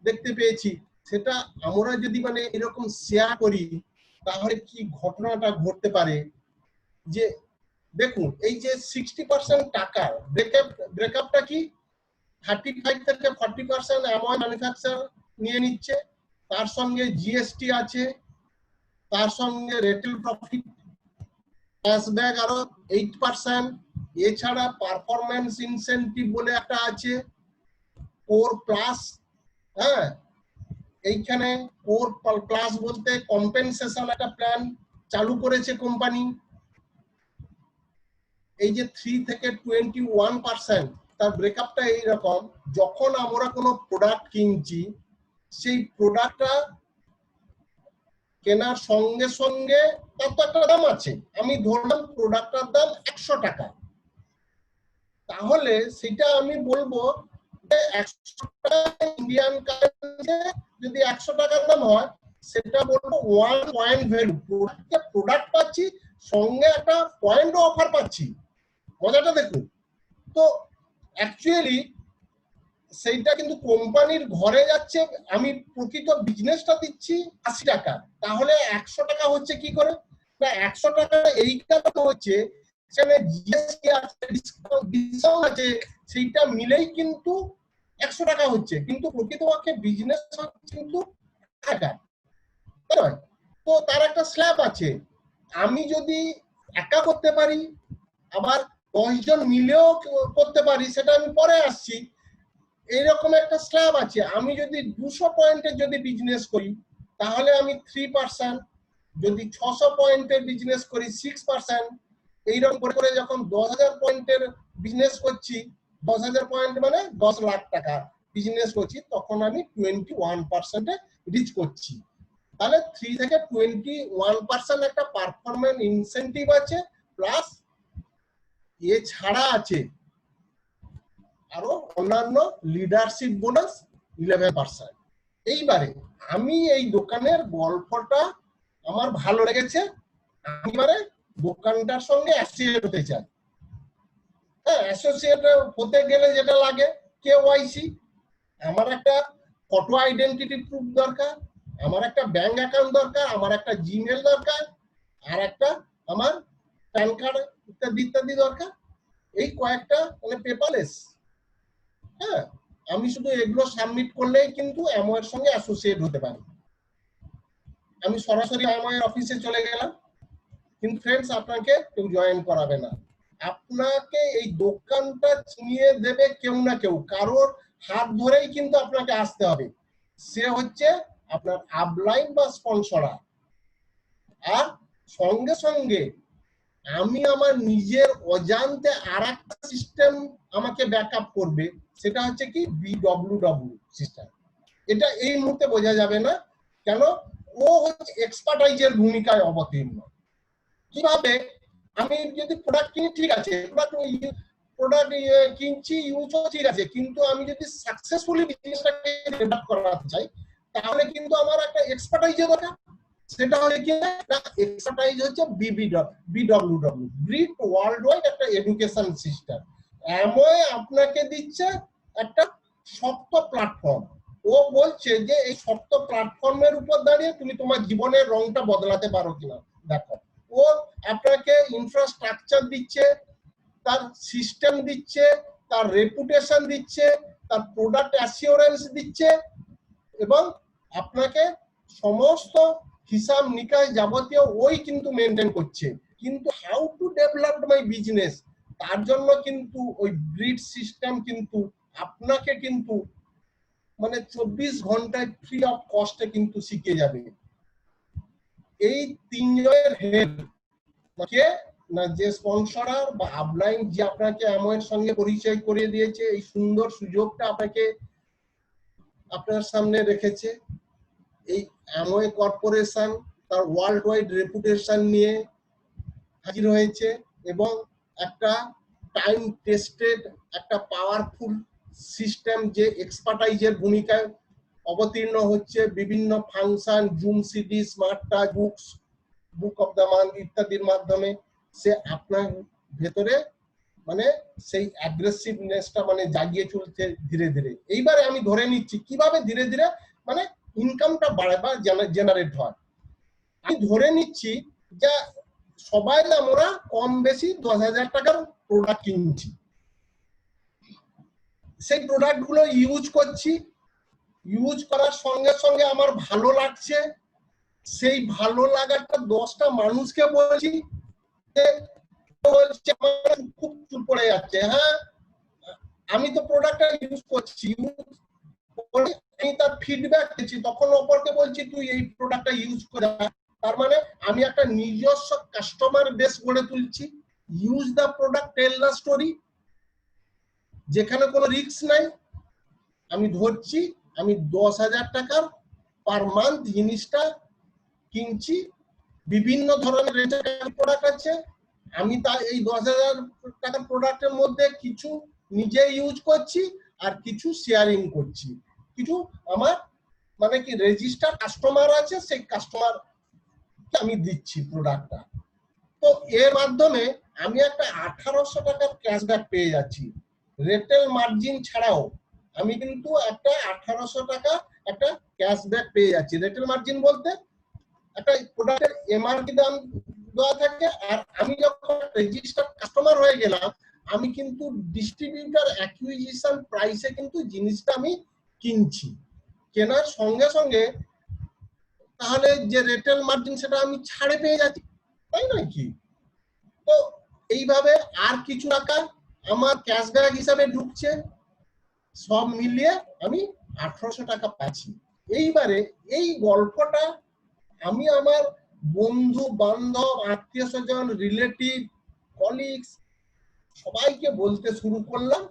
দেখতে পেয়েছি, সেটা আমরা যদি মানে এরকম শেয়ার করি তাহলে কি ঘটনাটা ঘটতে পারে। যে দেখুন এই যে 60% টাকার ব্রেকআপটা কি, 35 থেকে 40% অ্যাময় ম্যানুফ্যাকচার নিয়ে নিচ্ছে, তার সঙ্গে জিএসটি আছে, তার সঙ্গে রিটেল প্রফিট ক্যাশব্যাক আরো 8%, এছাড়া পারফরম্যান্স ইনসেনটিভ বলে একটা আছে, কোর প্লাস। হ্যাঁ, এইখানে কোর প্লাস বলতে কম্পেনসেশন একটা প্ল্যান চালু করেছে কোম্পানি। এই যে 3 থেকে 21% তার ব্রেকআপটা এইরকম, যখন আমরা কোনো প্রোডাক্ট কিনছি সেই প্রোডাক্টটা কেনার সঙ্গে সঙ্গে তার তো একটা দাম আছে। আমি ধরলাম প্রোডাক্টটার দাম 100 টাকা, তাহলে সেটা আমি বলবো যে 100 টাকা ইন্ডিয়ান কারেন্সিতে যদি 100 টাকার দাম হয় সেটা বলবো 1 পয়েন্ট ভ্যালু। প্রোডাক্ট পাচ্ছি, সঙ্গে একটা পয়েন্টও অফার পাচ্ছি। মজাটা দেখুন তো। অ্যাকচুয়ালি সেইটা কিন্তু কোম্পানির ঘরে যাচ্ছে, আমি প্রকৃত বিজনেসটা দিচ্ছি 80 টাকা, তাহলে 100 টাকা হচ্ছে কি করে না, 100 টাকা এই কারণে হচ্ছে সেখানে জিএসটি আছে, ডিসকাউন্ট আছে, সেইটা মিলেই কিন্তু 100 টাকা হচ্ছে, কিন্তু প্রকৃতপক্ষে বিজনেস কিন্তু টাকা, তাই নয়? তো তার একটা স্ল্যাব আছে। আমি যদি একা করতে পারি, আবার 10 জন মিলেও করতে পারি, সেটা আমি পরে আসছি। এইরকম একটা স্ল্যাব আছে। আমি যদি 200 পয়েন্টের যদি বিজনেস করি তাহলে আমি 3%, যদি 600 পয়েন্টের বিজনেস করি 6%, এইরকম করে করে যখন 10,000 পয়েন্টের বিজনেস করছি, 10,000 পয়েন্ট মানে 10 লাখ টাকা বিজনেস করছি, তখন আমি 21% রিচ করছি। তাহলে 3 থেকে 21% একটা পারফরম্যান্স ইনসেন্টিভ আছে, প্লাস এছাড়া আছে আরো অন্যান্য লিডারশিপ বোনাস 11%। এইবারে আমি এই দোকানের গল্পটা আমার ভালো লেগেছে, আমি এবারে দোকানটার সঙ্গে অ্যাসোসিয়েট হতে চাই। হ্যাঁ, অ্যাসোসিয়েট হতে গেলে যেটা লাগে কেওয়াইসি, আমার একটা ফটো আইডেন্টিটি প্রুফ দরকার, আমার একটা ব্যাংক অ্যাকাউন্ট দরকার, আমার একটা জিমেল দরকার, আর একটা আমার প্যান কার্ড ইত্যাদি ইত্যাদি দরকার। এই কয়েকটা মানে পেপারলেস। হ্যাঁ, আমি শুধু এগুলো সাবমিট করলেই কিন্তু অ্যামওয়ের সঙ্গে অ্যাসোসিয়েট হতে পারি। আমি সরাসরি অ্যামওয়ের অফিসে চলে গেলাম, কিন্তু ফ্রেন্ডস আপনাকে কেউ জয়েন করাবে না, আপনাকে এই দোকানটা চিনিয়ে দেবে কেউ না কেউ, কারোর হাত ধরেই কিন্তু আপনাকে আসতে হবে। সে হচ্ছে আপনার আপলাইন বা স্পন্সরা। আর সঙ্গে সঙ্গে আমি আমার নিজের অজান্তে আর একটা সিস্টেম আমাকে ব্যাকআপ করবে, সেটা হচ্ছে কি BWW সিস্টেম। এটা এই মুহূর্তে বোঝা যাবে না, কেন ও হচ্ছে এক্সপার্টাইজের ভূমিকায় অবতীর্ণ। কিভাবে, আমি যদি প্রোডাক্ট কিনি ঠিক আছে, প্রোডাক্ট কিনছি, ইউজও ঠিক আছে, কিন্তু আমি যদি সাকসেসফুলি বিজনেসটাকে ডেভেলপ করাতে চাই তাহলে কিন্তু আমার একটা এক্সপার্টাইজের দরকার। সেটা হচ্ছে কি না, এক্সপার্টাইজ হচ্ছে BWW, ব্রিট ওয়ার্ল্ড ওয়াইড একটা এডুকেশন সিস্টেম। অ্যামওয়ে আপনাকে দিচ্ছে একটা শক্ত প্ল্যাটফর্ম, ও বলছে যে এই শক্ত প্ল্যাটফর্মের উপর দাঁড়িয়ে তুমি তোমার জীবনের রংটা বদলাতে পারো কিনা। দেখো, ও আপনাকে ইনফ্রাস্ট্রাকচার দিচ্ছে, তার সিস্টেম দিচ্ছে, তার রেপুটেশন দিচ্ছে, তার প্রোডাক্ট অ্যাসিওরেন্স দিচ্ছে, এবং আপনাকে সমস্ত হিসাব নিকাশ যাবতীয় ওই কিন্তু মেনটেন করছে। কিন্তু how to develop my business, তার জন্য কিন্তু ওই ব্রিড সিস্টেম কিন্তু আপনাকে কিন্তু মানে 24 ঘন্টায় ফ্রি অফ কস্টে কিন্তু শিখে যাবে। এই তিনজনের হেল্প কে না, যে স্পন্সরার বা আপলাইন যে আপনাকে অ্যামওয়ের সঙ্গে পরিচয় করিয়ে দিয়েছে, এই সুন্দর সুযোগটা আপনাকে আপনার সামনে রেখেছে। এই অ্যামওয়ে কর্পোরেশন তার ওয়ার্ল্ড ওয়াইড রেপুটেশন নিয়ে হাজির হয়েছে এবং একটা টাইম টেস্টেড একটা পাওয়ারফুল সিস্টেম যে এক্সপার্টাইজের ভূমিকায় অবতীর্ণ হচ্ছে। বিভিন্ন function, zoom CD, smart touch, book of the month ইত্যাদির মাধ্যমে সে আপনার ভেতরে মানে সেই অ্যাগ্রেসিভনেসটা মানে জাগিয়ে চলছে ধীরে ধীরে। এইবারে আমি ধরে নিচ্ছি কিভাবে ধীরে ধীরে মানে ইনকামটা বাড়ে বা জেনারেট হয়। আমি ধরে নিচ্ছি যে সবাই আমরা কম বেশি 10,000 টাকার প্রোডাক্ট কিনছি, সেই প্রোডাক্ট গুলো ইউজ করছি, ইউজ করার সঙ্গে সঙ্গে আমার ভালো লাগছে, সেই ভালো লাগাটা 10টা মানুষকে বলছি, বলছে আমার খুব চুল পড়ে যাচ্ছে, হ্যাঁ আমি তো প্রোডাক্টটা ইউজ করছি, আমি তার ফিডব্যাক দিচ্ছি, তখন অপরকে বলছি তুই এই প্রোডাক্টটা ইউজ করে। তার মানে আমি একটা নিজস্ব কাস্টমার বেস গড়ে তুলছি। Use the product, tell the story, যেখানে কোনো রিস্ক নাই। আমি ধরছি আমি 10,000 টাকার পার মান্থ জিনিসটা কিনছি, বিভিন্ন ধরনের রেটের প্রোডাক্ট আছে, আমি তার এই 10,000 টাকার প্রোডাক্টের মধ্যে কিছু নিজে ইউজ করছি আর কিছু শেয়ারিং করছি, কিছু আমার মানে কি রেজিস্টার কাস্টমার আছে, সেই কাস্টমার আমি দিচ্ছি প্রোডাক্টটা। তো এর মাধ্যমে আমি একটা 1800 টাকার ক্যাশব্যাক পেয়ে যাচ্ছি। রেটেল মার্জিন ছাড়াও আমি কিন্তু একটা 1800 টাকা একটা ক্যাশব্যাক পেয়ে যাচ্ছি। রেটেল মার্জিন বলতে একটা প্রোডাক্টের এমআরপি দাম দেওয়া থাকে, আর আমি যখন রেজিস্টার কাস্টমার হয়ে গেলাম আমি কিন্তু ডিস্ট্রিবিউটর অ্যাকুইজিশন প্রাইসে কিন্তু জিনিসটা আমি কিনছি। কেনার সঙ্গে সঙ্গে তাহলে যে রেটেল মার্জিন সেটা আমি ছাড়ে পেয়ে যাচ্ছি, তাই নয় কি? তো এইভাবে আর কিছু টাকা আমার ক্যাশব্যাক হিসাবে ঢুকছে, সব মিলিয়ে আমি 1800 টাকা পাচ্ছি। এইবারে এই গল্পটা আমি আমার বন্ধু বান্ধব, আত্মীয় স্বজন, রিলেটিভ, কলিগস সবাইকে বলতে শুরু করলাম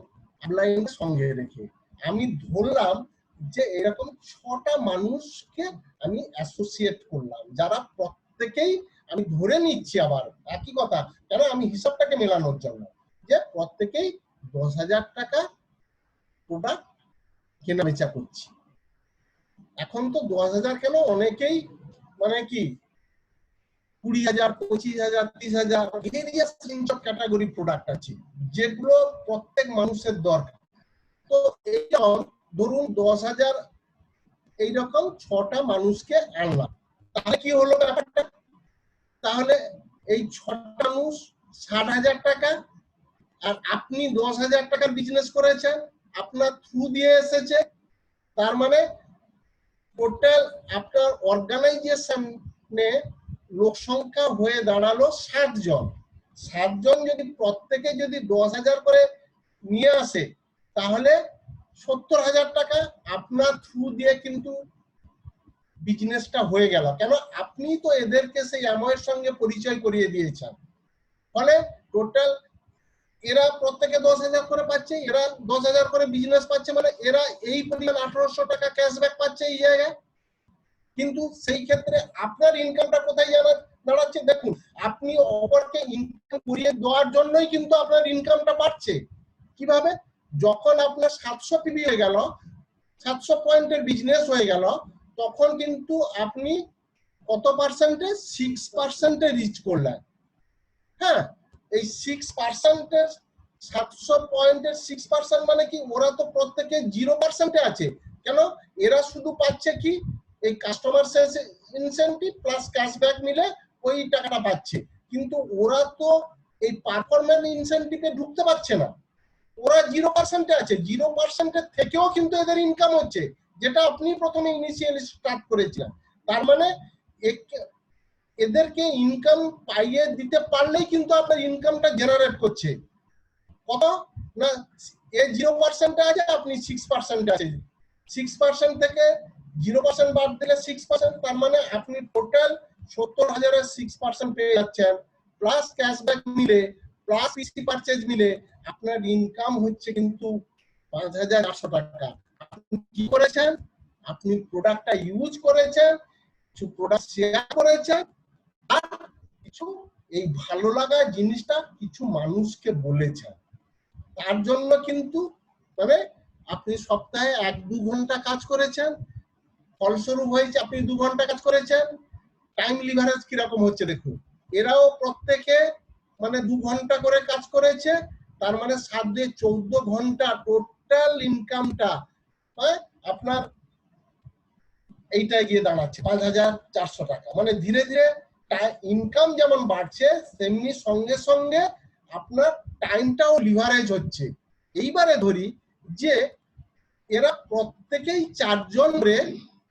আপলাইনের সঙ্গে রেখে। আমি ধরলাম যে এরকম 6টা মানুষকে আমি অ্যাসোসিয়েট করলাম, যারা প্রত্যেকেই আমি ধরে নিচ্ছি আবার একই কথা, কেন আমি হিসাবটাকে মেলানোর জন্য, যে প্রত্যেকেই 10,000 টাকা প্রোডাক্ট কেনা বেচা করছি। এখন তো 10,000 কেন, অনেকেই মানে কি 20,000, 25,000, 30,000 various range of category product আছে যেগুলো প্রত্যেক মানুষের দরকার। তো এইরকম ধরুন 10,000 এইরকম 6টা মানুষকে আনলাম, তাহলে কি হলো ব্যাপারটা? তাহলে এই 6টা মানুষ 60,000 টাকা, আর আপনি 10,000 টাকার বিজনেস করেছেন, আপনার থ্রু দিয়ে এসেছে, তার মানে টোটাল আপনার অর্গানাইজেশনে লোক সংখ্যা হয়ে দাঁড়ালো 7 জন। 7 জন যদি প্রত্যেকে যদি 10,000 করে নিয়ে আসে তাহলে 70,000 টাকা আপনার থ্রু দিয়ে কিন্তু বিজনেসটা হয়ে গেল। কেন? আপনি তো এদেরকে সেই অ্যামওয়ের সঙ্গে পরিচয় করিয়ে দিয়েছেন। ফলে টোটাল এরা প্রত্যেকে 10,000 করে পাচ্ছে, এরা 10,000 করে বিজনেস পাচ্ছে, মানে এরা এই পরিমাণ 1800 টাকা ক্যাশব্যাক পাচ্ছে এই জায়গায়। কিন্তু সেই ক্ষেত্রে আপনার ইনকামটা কোথায় দাঁড়াচ্ছে? দেখুন, আপনি অপরকে ইনকাম করিয়ে দেওয়ার জন্যই কিন্তু আপনার ইনকামটা বাড়ছে। কিভাবে? যখন আপনার 700 পিবি হয়ে গেল, 700 পয়েন্টের বিজনেস হয়ে গেল, তখন কিন্তু আপনি কত পার্সেন্টে? 6% রিচ করলেন। হ্যাঁ, এই 6%, 700 পয়েন্টের 6% মানে কি? ওরা তো প্রত্যেকে 0% আছে, কেন এরা শুধু পাচ্ছে কি এই কাস্টমার ইনসেন্টিভ প্লাস ক্যাশব্যাক মিলে ওই টাকাটা পাচ্ছে, কিন্তু ওরা তো এই পারফরম্যান্স ইনসেন্টিভে ঢুকতে পারছে না, ওরা 0% আছে, 0% থেকেও কিন্তু এদের ইনকাম হচ্ছে, যেটা আপনি প্রথমে ইনিশিয়ালি স্টার্ট করেছিলেন। তার মানে এদেরকে ইনকাম পাইয়ে দিতে পারলেই কিন্তু আপনার ইনকামটা জেনারেট করছে কত না, এ 0% আছে, আপনি 6% আছে, 6% থেকে 0% বাদ দিলে 6%, তার মানে আপনি টোটাল 70,000 6% পেয়ে যাচ্ছেন, প্লাস ক্যাশব্যাক মিলে প্লাস পিসি পারচেজ মিলে আপনার ইনকাম হচ্ছে কিন্তু 5,400 টাকা। আপনি কি করেছেন, আপনি প্রোডাক্টটা ইউজ করেছেন, কিছু প্রোডাক্ট শেয়ার করেছেন, আর কিছু এই ভালো লাগা জিনিসটা কিছু মানুষকে বলেছেন, তার জন্য কিন্তু মানে আপনি সপ্তাহে 1-2 ঘন্টা কাজ করেছেন, ফলস্বরূপ হয়েছে আপনি 2 ঘন্টা কাজ করেছেন, টাইম লিভারেজ কিরকম হচ্ছে দেখুন, এরাও প্রত্যেকে মানে 2 ঘন্টা করে কাজ করেছে, তার মানে 7 দিয়ে 14 ঘন্টা টোটাল ইনকামটা আপনার এইটা গিয়ে দাঁড়াচ্ছে 5,400 টাকা। মানে ধীরে ধীরে ইনকাম যেমন বাড়ছে তেমনি সঙ্গে সঙ্গে আপনার টাইমটাও লিভারেজ হচ্ছে। এইবারে ধরি যে এরা প্রত্যেকেই 4 জন করে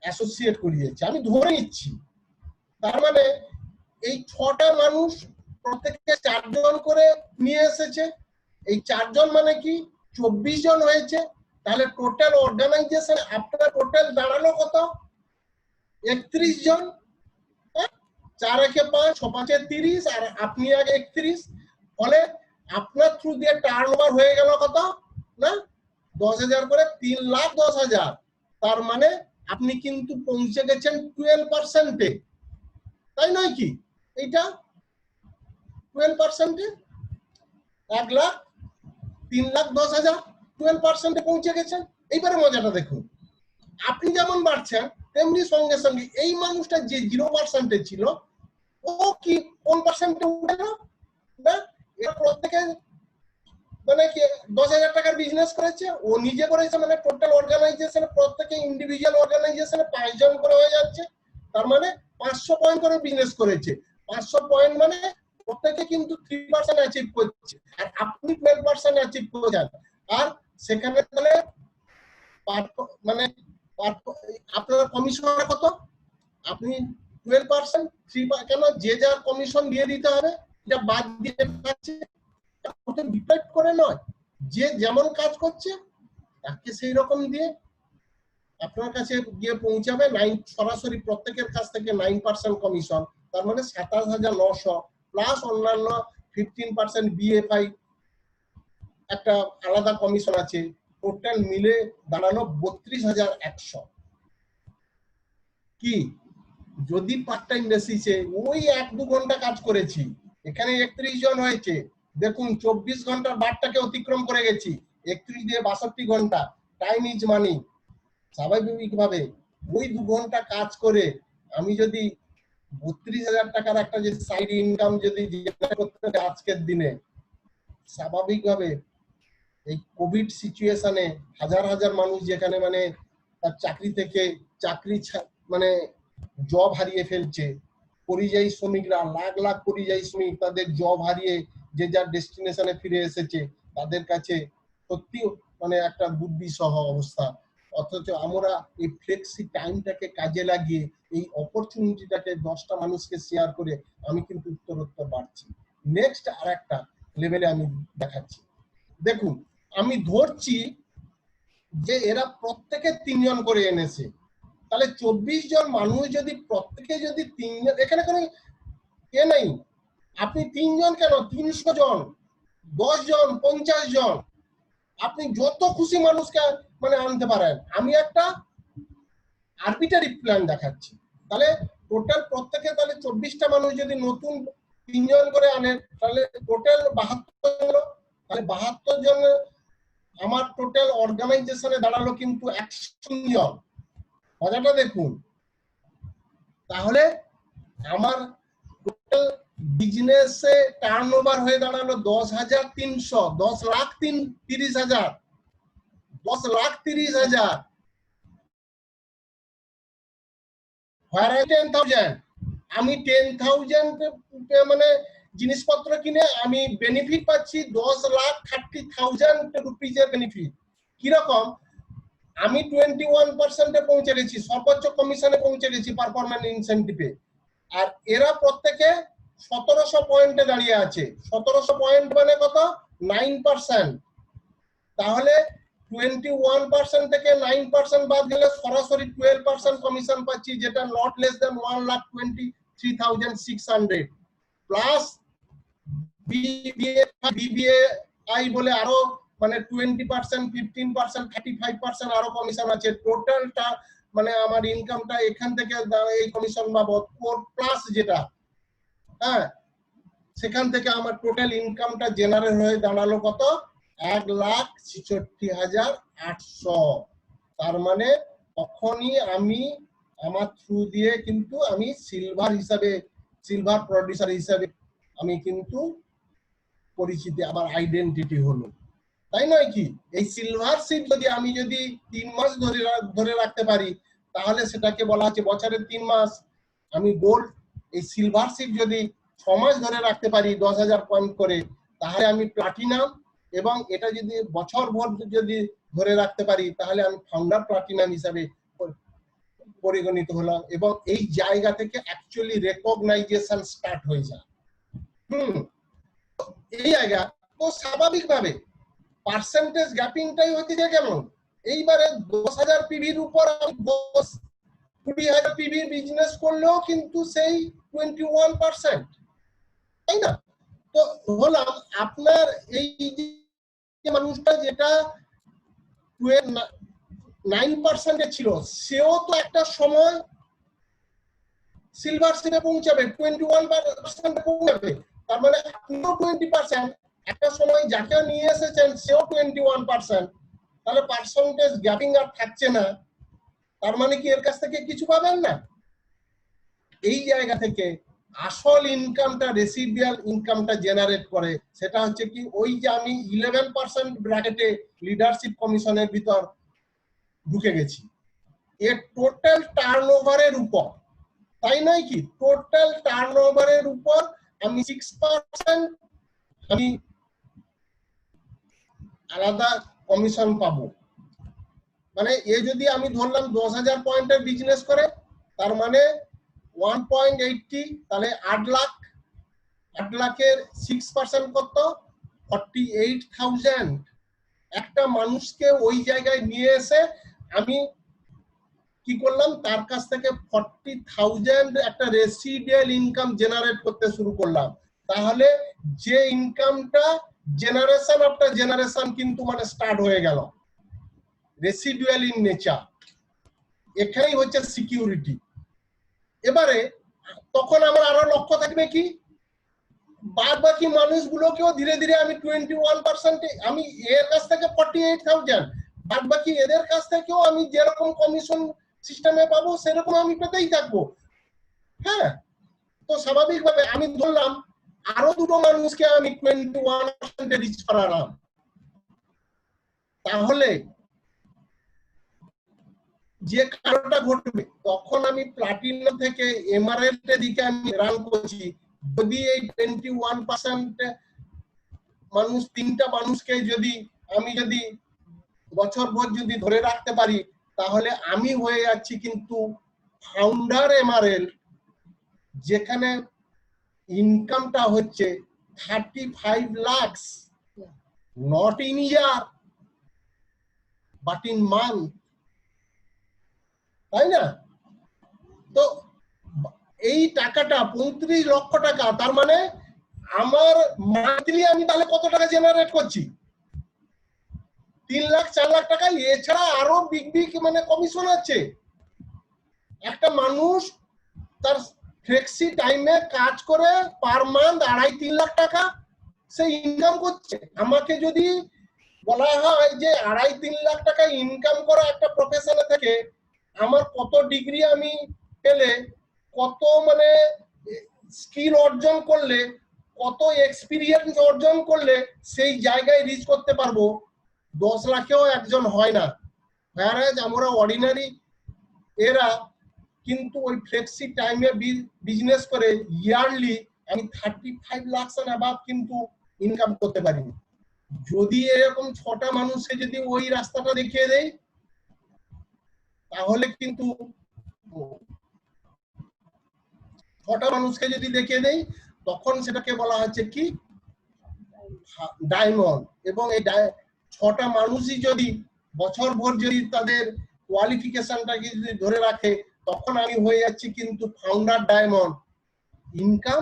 অ্যাসোসিয়েট করিয়েছে, আমি ধরে নিচ্ছি, তার মানে এই 6টা মানুষ প্রত্যেককে 4 জন করে নিয়ে এসেছে, এই 4 জন মানে কি 24 জন হয়েছে, তাহলে টোটাল অর্গানাইজেশন আপনার টোটাল দাঁড়ালো কত, 31 জন, 4 একে 5, 6 5 30, আর আপনি আগে 31, ফলে আপনার থ্রু দিয়ে টার্নওভার হয়ে গেল কত না 10,000 করে, 3,10,000, তার মানে আপনি কিন্তু পৌঁছে গেছেন 12%-এ, তাই নয় কি, এইটা 12%-এ 1,03,10,000 12%-এ পৌঁছে গেছেন। এইবারে মজাটা দেখুন, আপনি যেমন বাড়ছেন তেমনি সঙ্গে সঙ্গে এই মানুষটা যে 0%-এ ছিল ও কি কোন পার্সেন্টে উঠে গেল না, এরা প্রত্যেকে মানে কি 10,000 টাকার বিজনেস করেছে, ও নিজে করেছে, মানে টোটাল অর্গানাইজেশনে প্রত্যেকে ইন্ডিভিজুয়াল অর্গানাইজেশনে 5 জন করে হয়ে যাচ্ছে, তার মানে 500 পয়েন্ট করে বিজনেস করেছে, 500 পয়েন্ট মানে প্রত্যেকে কিন্তু 3% অ্যাচিভ করছে, আর আপনি 12% অ্যাচিভ করেছেন, আর সেখানে তাহলে মানে আপনার কমিশন কত, আপনি 12%, 3 কেন যে যার কমিশন দিয়ে দিতে হবে, এটা বাদ দিয়ে পাচ্ছে, ওটা ডিপেন্ড করে নয়, যে যেমন কাজ করছে তাকে সেই রকম দিয়ে আপনার কাছে গিয়ে পৌঁছাবে, সরাসরি প্রত্যেকের কাছ থেকে 9% কমিশন, তার মানে 27,900 প্লাস অন্যান্য 15% বিএফআই একটা আলাদা কমিশন আছে, টোটাল মিলে দাঁড়ালো 32,100। কি যদি পার্ট টাইম বেসিসে ওই 1-2 ঘন্টা কাজ করেছি, এখানে 31 জন হয়েছে, দেখুন 24 ঘন্টার বারটাকে অতিক্রম করে গেছি, 31 দিয়ে 62 ঘন্টা, টাইম ইজ মানি, স্বাভাবিকভাবে ওই 2 ঘন্টা কাজ করে আমি যদি 32,000 টাকার একটা যে সাইড ইনকাম যদি করতে আজকের দিনে, স্বাভাবিকভাবে এই কোভিড সিচুয়েশনে হাজার হাজার মানুষ যেখানে মানে তার চাকরি থেকে মানে জব হারিয়ে ফেলছে, পরিযায়ী শ্রমিকরা লাখ লাখ পরিযায়ী শ্রমিক তাদের জব হারিয়ে যে যার ডেস্টিনেশনে ফিরে এসেছে, তাদের কাছে সত্যি মানে একটা বুদ্ধিসহ অবস্থা, অথচ আমরা এই ফ্লেক্সি টাইমটাকে কাজে লাগিয়ে এই অপরচুনিটিটাকে 10টা মানুষকে শেয়ার করে আমি কিন্তু উত্তরোত্তর বাড়ছি। নেক্সট আর একটা লেভেলে আমি দেখাচ্ছি, দেখুন আমি ধরছি যে এরা প্রত্যেকে 3 জন করে এনেছে, তাহলে 24 জন মানুষ যদি প্রত্যেকে যদি 3 জন, এখানে কোনো কে নেই, আপনি 3 জন কেন 300 জন, 10 জন, 50 জন, আপনি যত খুশি মানুষকে মানে আনতে পারেন, আমি একটা আরবিটারি প্ল্যান দেখাচ্ছি, তাহলে টোটাল প্রত্যেকে তাহলে 24টা মানুষ যদি নতুন 3 জন করে আনেন তাহলে টোটাল 72 জন, তাহলে 72 জন আমার টোটাল অর্গানাইজেশনে দাঁড়ালো কিন্তু 100 জন। মজাটা দেখুন, তাহলে আমার টোটাল বিজনেসে টার্নওভার হয়ে দাঁড়ালো 10,300, 10,30,000, 10,30,000, whereas 10,000 আমি 10,000 মানে জিনিসপত্র কিনে আমি বেনিফিট পাচ্ছি 10,30,000 রুপিজের বেনিফিট। কিরকম? আমি 21% পৌঁছে গেছি, সর্বোচ্চ কমিশনে পৌঁছে গেছি পারফরম্যান্স ইনসেন্টিভে। আর এরা প্রত্যেকে 1700 পয়েন্টে দাঁড়িয়ে আছে। 1700 পয়েন্ট মানে কত? 9%। তাহলে 21% থেকে 9% বাদ গেলে সরাসরি 12% কমিশন পাচ্ছি, যেটা নট লেস দ্যান 1,23,600 প্লাস বিবিএআই বলে আরো মানে 20%, 15%, 35% আরো কমিশন আছে। টোটালটা মানে আমার ইনকামটা এখান থেকে এই কমিশন বাবদ প্লাস যেটা, হ্যাঁ, সেখান থেকে আমার টোটাল ইনকামটা জেনারেট হয়ে দাঁড়ালো কত? 1,66,800। তার মানে তখনই আমি আমার থ্রু দিয়ে কিন্তু আমি সিলভার প্রডিউসার হিসাবে আমি কিন্তু পরিচিতি, আমার আইডেন্টিটি হলো, তাই নয় কি? এই সিলভার সিট যদি আমি 3 মাস ধরে রাখতে পারি, তাহলে সেটাকে বলা হচ্ছে বছরের 3 মাস। আমি গোল্ড, এই সিলভার সিট যদি 6 মাস ধরে রাখতে পারি 10,000 পয়েন্ট করে, তাহলে আমি প্লাটিনাম। এবং এটা যদি বছর ভর যদি ধরে রাখতে পারি, তাহলে আমি ফাউন্ডার প্লাটিনাম হিসাবে পরিগণিত হলাম। এবং এই জায়গা থেকে অ্যাকচুয়ালি রেকগনাইজেশন স্টার্ট হয়ে যায়। এই জায়গা তো স্বাভাবিকভাবে পার্সেন্টেজ গ্যাপিংটাই হচ্ছে যে কেমন, এইবারে 10,000 পিভির উপর 20,000 পিভি বিজনেস করলেও কিন্তু সেই 21%, তাই না? তো হলাম আপনার এই যে মানুষটা যেটা 9% ছিল, সেও তো একটা সময় সিলভার সিটে পৌঁছাবে, 21% পৌঁছাবে। তার মানে আপনিও 20%, একটা সময় যাকে নিয়ে এসেছেন সেও 21%। তাহলে পার্সেন্টেজ গ্যাপিং আর থাকছে না। তার মানে কি এর কাছ থেকে কিছু পাবেন না? এই জায়গা থেকে আসল ইনকামটা, রেসিডিয়াল ইনকামটা জেনারেট করে, সেটা হচ্ছে কি, ওই যে আমি 11% ব্র্যাকেটে লিডারশিপ কমিশনের ভিতর ঢুকে গেছি, এর টোটাল টার্নওভারের উপর, তাই নয় কি? টোটাল টার্নওভারের উপর আমি 6% আমি আলাদা কমিশন পাবো। মানে এ যদি আমি ধরলাম 10,000 পয়েন্টের বিজনেস করে, তার মানে 1.80, তাহলে 8 লাখ। 8 লাখের 6% কত? 48,000। একটা মানুষকে ওই জায়গায় নিয়ে এসে আমি কি করলাম, তার কাছ থেকে 40,000 একটা রেসিডিয়াল ইনকাম জেনারেট করতে শুরু করলাম। তাহলে যে ইনকামটা জেনারেশন আফটার জেনারেশন কিন্তু মানে স্টার্ট হয়ে গেল, রেসিডুয়াল ইন নেচার। এখানেই হচ্ছে সিকিউরিটি। এবারে তখন আমার আরো লক্ষ্য থাকবে কি, বাদ বাকি মানুষগুলোকেও ধীরে ধীরে আমি 21%, আমি এর কাছ থেকে 48,000, বাদ বাকি এদের কাছ থেকেও আমি যেরকম কমিশন সিস্টেমে পাবো সেরকম আমি পেতেই থাকবো। হ্যাঁ, তো স্বাভাবিকভাবে আমি ধরলাম আরো দুটো মানুষকে আমি 21% রিচ করালাম, তাহলে যে কারণটা ঘটবে, তখন আমি প্লাটিনাম থেকে এমারেল্ড এর দিকে আমি রান করছি। যদি এই 21% মানুষ, 3টা মানুষকে যদি আমি বছর ভর যদি ধরে রাখতে পারি, তাহলে আমি হয়ে যাচ্ছি কিন্তু ফাউন্ডার এমারেল্ড, যেখানে ইনকামটা হচ্ছে 35 lakh, not in year but in month, তাই না? তো এই টাকাটা 35 লক্ষ টাকা, তার মানে আমার মান্থলি আমি তাহলে কত টাকা জেনারেট করছি? 3 লাখ 4 লাখ টাকা। এছাড়া আরো বিগ মানে কমিশন আছে। একটা মানুষ তার ফ্লেক্সি টাইমে কাজ করে পার মান্থ 2.5-3 লাখ টাকা সে ইনকাম করছে। আমাকে যদি বলা হয় যে 2.5-3 লাখ টাকা ইনকাম করা একটা প্রফেশনে থেকে আমার কত ডিগ্রি আমি পেলে, কত মানে স্কিল অর্জন করলে, কত এক্সপিরিয়েন্স অর্জন করলে সেই জায়গায় রিচ করতে পারবো, 10 লাখেও একজন হয় না। আমরা অর্ডিনারি এরা কিন্তু ওই ফ্লেক্সি টাইমে বিজনেস করে ইয়ারলি আমি 35 লাখ অ্যাবাভ কিন্তু ইনকাম করতে পারি। যদি এরকম 6টা মানুষকে যদি ওই রাস্তাটা দেখিয়ে দেয় তাহলে কিন্তু 6টা মানুষকে যদি দেখিয়ে দেয় তখন সেটাকে বলা হচ্ছে কি ডায়মন্ড। এবং এই 6টা মানুষই যদি বছর ভর যদি তাদের কোয়ালিফিকেশনটাকে যদি ধরে রাখে তখন আমি হয়ে যাচ্ছি কিন্তু founder diamond. Income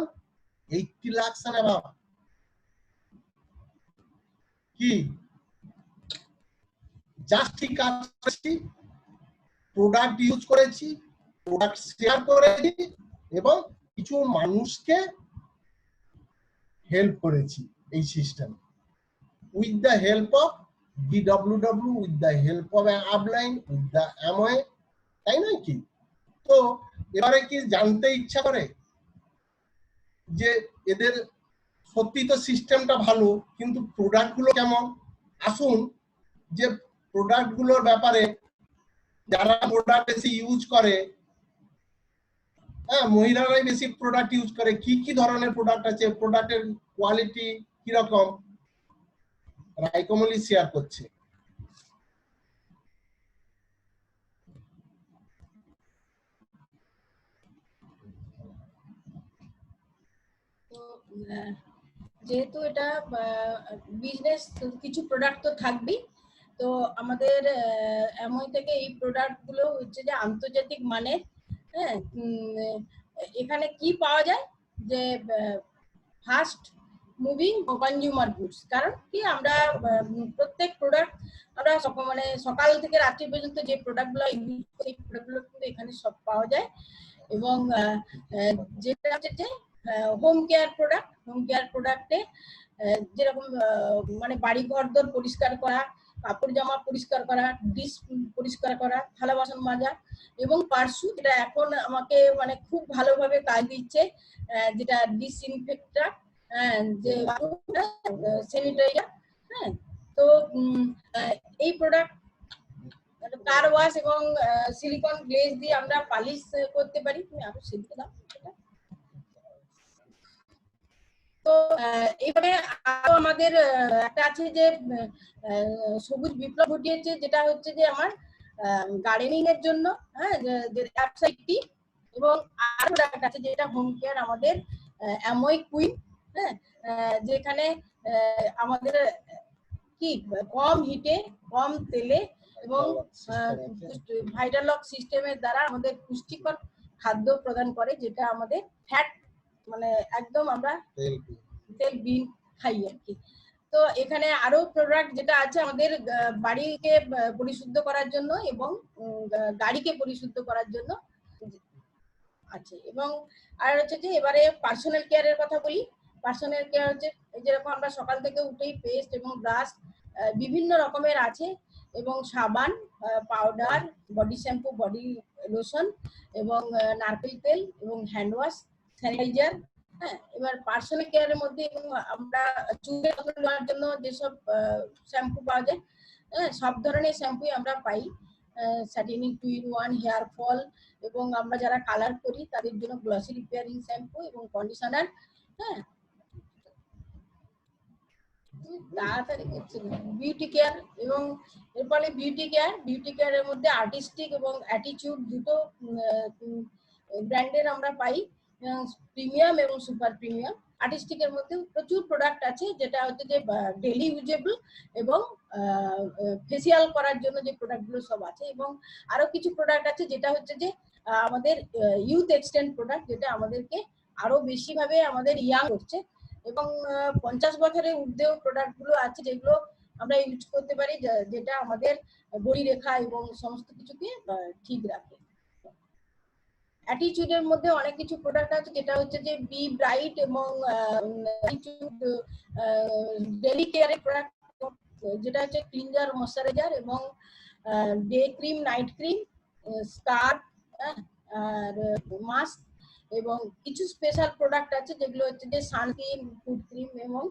80 lakh above. কি জাস্ট ঠিক কাজ করেছি, প্রোডাক্ট ইউজ করেছি, প্রোডাক্ট শেয়ার করেছি এবং কিছু মানুষকে হেল্প করেছি এই system with the help of DWW, with the help of upline, with the Amway, তাই নয় কি? তো এবারে কি জানতে ইচ্ছা করে যে এদের সত্যি তো সিস্টেমটা ভালো কিন্তু প্রোডাক্ট গুলো কেমন? আসুন যে প্রোডাক্ট গুলোর ব্যাপারে, যারা প্রোডাক্ট বেশি ইউজ করে, হ্যাঁ মহিলারাই বেশি প্রোডাক্ট ইউজ করে, কি কি ধরনের প্রোডাক্ট আছে, প্রোডাক্টের কোয়ালিটি কিরকম, রাইকমলি শেয়ার করছে। যেহেতু এটা বিজনেস, কিছু প্রোডাক্ট তো থাকবেই। তো আমাদের অ্যামওয়ে থেকে এই প্রোডাক্ট গুলো হচ্ছে যে আন্তর্জাতিক মানের। হ্যাঁ, এখানে কি পাওয়া যায় যে ফাস্ট মুভিং কনজিউমার গুডস। কারণ কি আমরা প্রত্যেক প্রোডাক্ট আমরা মানে সকাল থেকে রাত্রি পর্যন্ত যে প্রোডাক্টগুলো ইউজ করি সেই প্রোডাক্টগুলো কিন্তু এখানে সব পাওয়া যায়। এবং যেটা হচ্ছে যে home care product, home care প্রোডাক্টে যেরকম মানে বাড়ি ঘরদোর পরিষ্কার করা, কাপড় জামা পরিষ্কার করা, ডিশ পরিষ্কার করা, থালা বাসন মাজা এবং পার্সু, যেটা এখন আমাকে মানে খুব ভালোভাবে কাজ দিচ্ছে, যেটা ডিসইনফেক্টর, যে স্যানিটাইজার। হ্যাঁ, তো এই প্রোডাক্ট কার ওয়াশ এবং সিলিকন গ্লেজ দিয়ে আমরা পালিশ করতে পারি। তুমি আরো শিখতে দাও। তো এইভাবে আরো আমাদের একটা আছে যে সবুজ বিপ্লব ঘটিয়েছে, যেটা হচ্ছে যে আমার গার্ডেনিং এর জন্য, হ্যাঁ, যে অ্যাপসাইটি। এবং আরো একটা আছে যেটা হোম কেয়ার, আমাদের অ্যামওয়ে কুইন। হ্যাঁ, যেখানে আমাদের কি কম হিটে, কম তেলে এবং ভাইটালক সিস্টেমের দ্বারা আমাদের পুষ্টিকর খাদ্য প্রদান করে, যেটা আমাদের ফ্যাট মানে একদম আমরা তেল বিন খাই আর কি। তো এখানে আরো প্রোডাক্ট যেটা আছে আমাদের বাড়িকে পরিশুদ্ধ করার জন্য এবং গাড়িকে পরিশুদ্ধ করার জন্য আছে। এবং আর হচ্ছে যে এবারে পার্সোনাল কেয়ারের কথা বলি। পার্সোনাল কেয়ার হচ্ছে যেরকম আমরা সকাল থেকে উঠেই পেস্ট এবং ব্রাশ বিভিন্ন রকমের আছে, এবং সাবান, powder, body shampoo, body lotion এবং নারকেল তেল এবং হ্যান্ড ওয়াশ, স্যানিটাইজার। হ্যাঁ, এবার পার্সোনাল কেয়ারের মধ্যে আমরা চুলের যত্ন নেওয়ার জন্য যেসব শ্যাম্পু পাওয়া যায়, হ্যাঁ, সব ধরনের শ্যাম্পুই আমরা পাই। স্যাটিনিং 2-in-1 হেয়ার ফল, এবং আমরা যারা কালার করি তাদের জন্য গ্লসি রিপেয়ারিং শ্যাম্পু এবং কন্ডিশনার। হ্যাঁ, তাড়াতাড়ি বিউটি কেয়ার, এবং এরপরে বিউটি কেয়ারের মধ্যে আর্টিস্টিক এবং অ্যাটিটিউড দুটো ব্র্যান্ডের আমরা পাই, প্রিমিয়াম এবং সুপার প্রিমিয়াম। আর্টিস্টিকের মধ্যে প্রচুর প্রোডাক্ট আছে, যেটা হচ্ছে যে ডেলি ইউজেবল এবং ফেসিয়াল করার জন্য যে প্রোডাক্টগুলো সব আছে। এবং আরো কিছু প্রোডাক্ট আছে যেটা হচ্ছে যে আমাদের ইউথ এক্সটেন্ড প্রোডাক্ট, যেটা আমাদেরকে আরো বেশি ভাবে আমাদের ইয়াং করছে। এবং 50 বছরের ঊর্ধ্বেও প্রোডাক্ট গুলো আছে যেগুলো আমরা ইউজ করতে পারি, যেটা আমাদের বডি রেখা এবং সমস্ত কিছুকে ঠিক রাখে। অ্যাটিটিউডের মধ্যে অনেক কিছু প্রোডাক্ট আছে, যেটা হচ্ছে যে বি ব্রাইট এবং ডেলি কেয়ারের প্রোডাক্ট, যেটা হচ্ছে ক্লিনজার, ময়শ্চারাইজার এবং day cream, night cream, scarf আর মাস্ক। এবং কিছু স্পেশাল প্রোডাক্ট আছে যেগুলো হচ্ছে যে সানক্রিম, ফুড ক্রিম এবং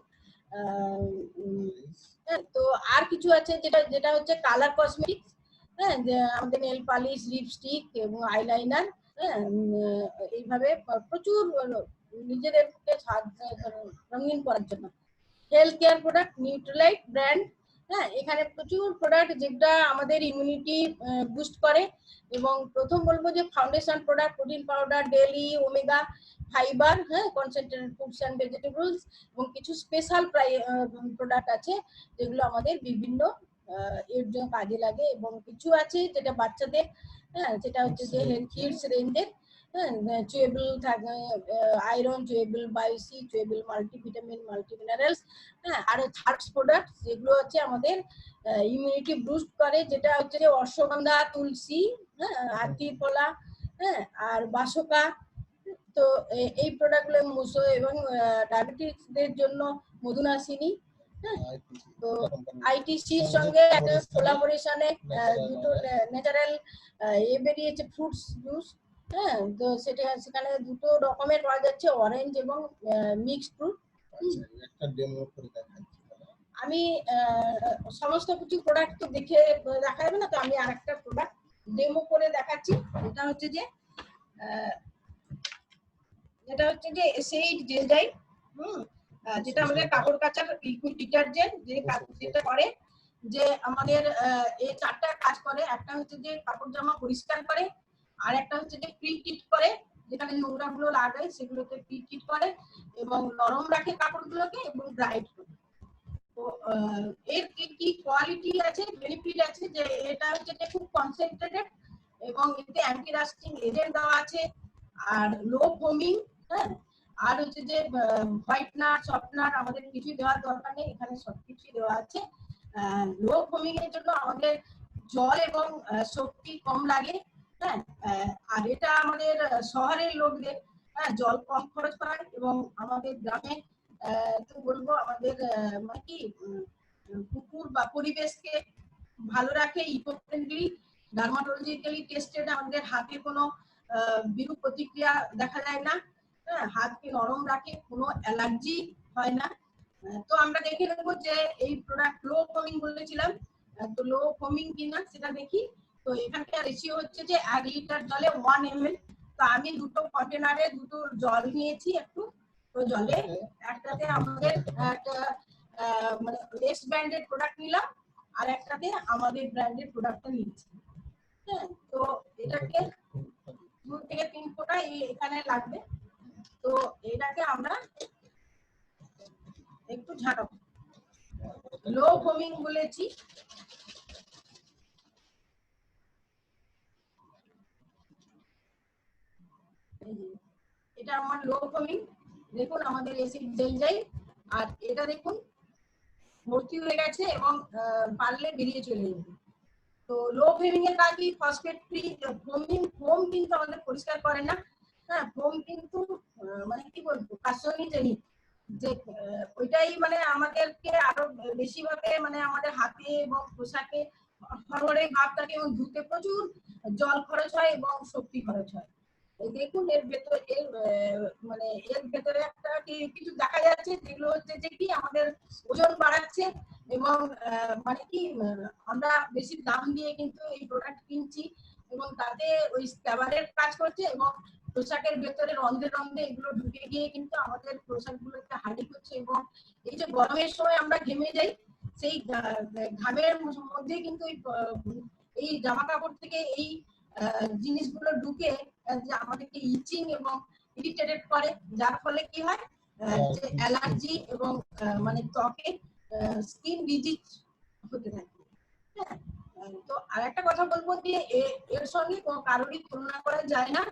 তো আর কিছু আছে যেটা হচ্ছে কালার কসমেটিক্স। হ্যাঁ, যে আমাদের নেল পালিশ, লিপস্টিক এবং আইলাইনার হ্যাঁ এইভাবে প্রচুর নিজেদেরকে রঙিন করার জন্য। Health care product, Nutrilite brand, হ্যাঁ এখানে প্রচুর প্রোডাক্ট যেটা আমাদের ইমিউনিটি বুস্ট করে। এবং প্রথম বলবো যে foundation product, protein powder, daily omega fibre, হ্যাঁ কনসেন্ট্রেটেড ফ্রুটস অ্যান্ড ভেজিটেবলস, এবং কিছু স্পেশাল প্রোডাক্ট আছে যেগুলো আমাদের বিভিন্ন এর জন্য কাজে লাগে। এবং কিছু আছে যেটা বাচ্চাদের, হ্যাঁ যেটা হচ্ছে যে কিডস রেঞ্জের, চুয়েবল থাকে, iron, chewable বায়োসি, chewable multivitamin, multiminerals, হ্যাঁ আর হার্বস প্রোডাক্ট যেগুলো হচ্ছে আমাদের ইমিউনিটি বুস্ট করে, যেটা হচ্ছে যে অশ্বগন্ধা, তুলসী, হ্যাঁ হাতির পলা, হ্যাঁ আর বাসকা। তো এই প্রোডাক্টগুলো মুসো এবং ডায়াবেটিসদের জন্য মধুনাশিনী। হ্যাঁ তো আইটিসির সঙ্গে একটা কোলাবোরেশনে দুটো ন্যাচারাল এ বেরিয়েছে ফ্রুটস জুস, হ্যাঁ তো সেখানে দুটো রকমের পাওয়া যাচ্ছে, অরেঞ্জ এবং মিক্সড ফ্রুট। একটা ডেমো করে দেখাচ্ছি। আমি সমস্ত কিছু প্রোডাক্ট তো দেখে দেখা যাবে না, তো আমি আরেকটা প্রোডাক্ট ডেমো করে দেখাচ্ছি। যেটা হচ্ছে যে এসএইট জেলজাইট, যেটা আমাদের কাপড় কাচার লিকুইড ডিটারজেন্ট, যেটা করে যে আমাদের এই চারটা কাজ করে। একটা হচ্ছে যে কাপড় জামা পরিষ্কার করে, আর একটা হচ্ছে যে প্রি হিট করে, যেখানে নোংরা গুলো লাগায় সেগুলোকে প্রি হিট করে এবং নরম রাখে কাপড়গুলোকে এবং ব্রাইট করে। তো এর কি কোয়ালিটি আছে, বেনিফিট আছে, যে এটা হচ্ছে যে খুব কনসেন্ট্রেটেড এবং এতে অ্যান্টি রাস্টিং এজেন্ট দেওয়া আছে, আর লো ফোমিং, হ্যাঁ আর হচ্ছে যে হোয়াইটনার, সফটনার আমাদের কিছুই দেওয়ার দরকার নেই, এখানে সবকিছুই দেওয়া আছে। লো ফোমিং এর জন্য আমাদের জল এবং শক্তি কম লাগে, হ্যাঁ আর এটা আমাদের শহরের লোকদের জল কম খরচ করায়, এবং আমাদের গ্রামে তো বলবো আমাদের মানে কি পুকুর বা পরিবেশকে ভালো রাখে, ইকো ফ্রেন্ডলি, ডার্মাটোলজিক্যালি টেস্টেড, আমাদের হাতে কোনো বিরূপ প্রতিক্রিয়া দেখা যায় না, হাতকে নরম রাখে, কোনো অ্যালার্জি হয় না। তো আমরা দেখে নেবো যে এই প্রোডাক্ট লো ফোমিং বলেছিলাম, তো লো ফোমিং কিনা সেটা দেখি। তো এখানকার রেশিও হচ্ছে যে 1 লিটার জলে 1 ml। তো আমি দুটো কন্টেনারে দুটো জল নিয়েছি একটু, তো জলে একটাতে আমাদের একটা মানে লেস ব্র্যান্ডেড প্রোডাক্ট নিলাম, আর একটাতে আমাদের ব্র্যান্ডেড প্রোডাক্টটা নিয়েছি। হ্যাঁ তো এটাকে 2 থেকে 3 ফোঁটা এখানে লাগবে। তো এটাকে আমরা একটু ঝাঁকাবো, লো ফোমিং বলেছি। এটা আমার লো ফোমিং, দেখুন আমাদের অ্যাসিড জেলজাইট, আর এটা দেখুন ভর্তি হয়ে গেছে এবং পারলে বেরিয়ে চলে যাবে। তো লো ফোমিং এর কাজ কি, ফসফেট ফ্রি ফোম কিন্তু আমাদের পরিষ্কার করে না, হ্যাঁ ফোম কিন্তু মানে কি বলবো কার্সিনোজেনিক, যে ওইটাই মানে আমাদেরকে আরো বেশি ভাবে মানে আমাদের হাতে এবং পোশাকে ফরওয়ার্ডে ভাব থাকে, এবং ধুতে প্রচুর জল খরচ হয় এবং শক্তি খরচ হয়। দেখুন এর ভেতরে মানে এর ভেতরে একটা কিছু দেখা যাচ্ছে, যেগুলো হচ্ছে যে কি আমাদের ওজন বাড়াচ্ছে, এবং মানে কি আমরা বেশি দাম দিয়ে কিন্তু এই প্রোডাক্ট কিনছি, এবং তাতে ওই স্ক্যাবারের কাজ করছে, এবং পোশাকের ভেতরে রন্ধে রন্ধে এগুলো ঢুকে গিয়ে কিন্তু আমাদের পোশাকগুলোকে হার্ডি করছে। এবং এই যে গরমের সময় আমরা ঘেমে যাই, সেই ঘামের মধ্যে কিন্তু এই জামা কাপড় থেকে এই জিনিসগুলো ঢুকে যে আমাদেরকে ইচিং এবং ইরিটেটেড করে, যার ফলে কি হয় যে অ্যালার্জি এবং মানে ত্বকে স্কিন ডিজিজ হতে থাকে। হ্যাঁ তো আরেকটা কথা বলবো যে এর সঙ্গে কারোরই তুলনা করা যায় না।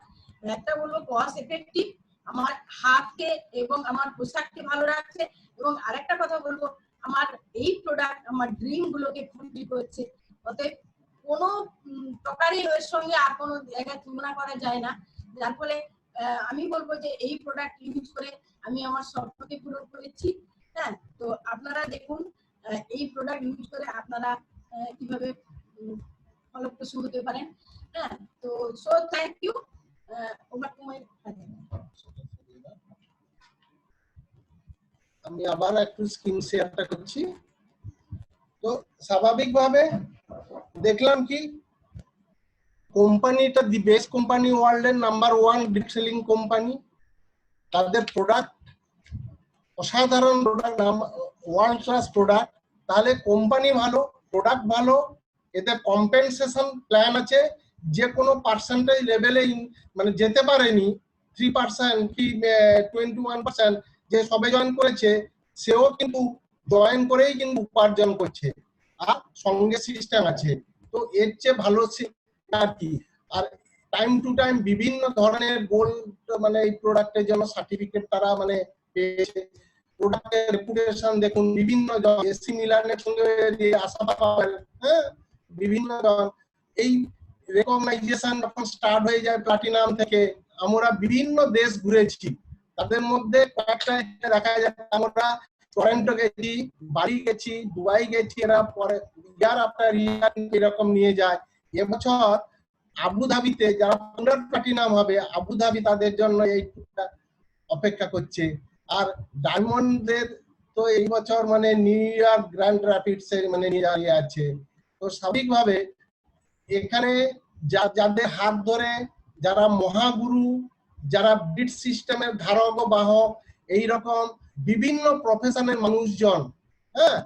একটা বলবো কস্ট এফেক্টিভ, আমার হাতকে এবং আমার পোশাককে ভালো রাখছে, এবং আরেকটা কথা বলবো আমার এই প্রোডাক্ট আমার ড্রিম গুলোকে ফুলফিল করছে। অতএব কোনো প্রকারই এর সঙ্গে আর কোনো জায়গায় তুলনা করা যায় না, যার ফলে আমি বলবো যে এই প্রোডাক্ট ইউজ করে আমি আমার স্বপ্নকে পূরণ করেছি। হ্যাঁ তো আপনারা দেখুন এই প্রোডাক্ট ইউজ করে আপনারা কিভাবে ফলপ্রসূ হতে পারেন। হ্যাঁ তো সো থ্যাংক ইউ। আমি আবার একটু স্ক্রিন শেয়ারটা করছি। তো স্বাভাবিকভাবে দেখলাম কি কোম্পানিটা দি বেস্ট কোম্পানি ওয়ার্ল্ডের নাম্বার 1 ডিপ সেলিং কোম্পানি। তাদের প্রোডাক্ট অসাধারণ প্রোডাক্ট, ওয়ার্ল্ড ক্লাস প্রোডাক্ট। তাহলে কোম্পানি ভালো, প্রোডাক্ট ভালো, এতে কম্পেনসেশন প্ল্যান আছে। যে কোনো পার্সেন্টেজ লেভেলে মানে যেতে পারেনি 3% কি 21%, যে সবে জয়েন করেছে সেও কিন্তু জয়েন করেই কিন্তু উপার্জন করছে, আর সঙ্গে সিস্টেম আছে। তো এর চেয়ে ভালো আর কি। আর টাইম টু টাইম বিভিন্ন ধরনের গোল্ড মানে এই প্রোডাক্টের জন্য সার্টিফিকেট তারা মানে পেয়েছে। প্রোডাক্টের রেপুটেশন দেখুন, বিভিন্ন এসি মিলানের সঙ্গে আশা পাবেন, হ্যাঁ, বিভিন্ন এই রেকগনাইজেশন যখন স্টার্ট হয়ে যায় প্লাটিনাম থেকে, আমরা বিভিন্ন দেশ ঘুরেছি। তাদের মধ্যে কয়েকটা দেখা যায় আমরা টরন্টো গেছি, বালি গেছি, দুবাই গেছি, এরা পরে ইয়ার আফটার ইয়ার এরকম নিয়ে যায়। এবছর আবুধাবিতে যারা 100 প্লাটিনাম হবে, আবুধাবি তাদের জন্য এই অপেক্ষা করছে। আর ডায়মন্ডের তো এই বছর মানে নিউ ইয়র্ক গ্র্যান্ড র্যাপিডস মানে নিয়ে আছে। তো স্বাভাবিকভাবে এখানে যাদের হাত ধরে যারা মহাগুরু, যারা বিট সিস্টেমের ধারক ও বাহক, এইরকম বিভিন্ন প্রফেশনের মানুষজন, হ্যাঁ,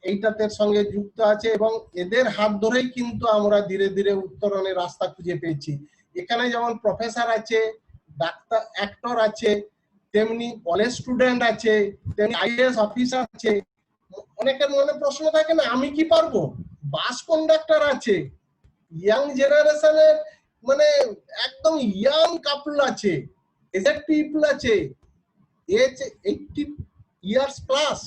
এইটাতে সঙ্গে যুক্ত আছে, এবং এদের হাত ধরেই কিন্তু আমরা ধীরে ধীরে উত্তরণের রাস্তা খুঁজে পেয়েছি। এখানে যেমন প্রফেসর আছে, ডাক্তার, অ্যাক্টর আছে, তেমনি কলেজ স্টুডেন্ট আছে, তেমনি আইএএস অফিসার আছে। অনেকের মনে প্রশ্ন থাকে না, আমি কি পারবো? বাস কন্ডাক্টর আছে, ইয়াং জেনারেশনের মানে একদম ইয়াং কাপল আছে, এজেড পিপল আছে, এজ 80 ইয়ার্স প্লাস,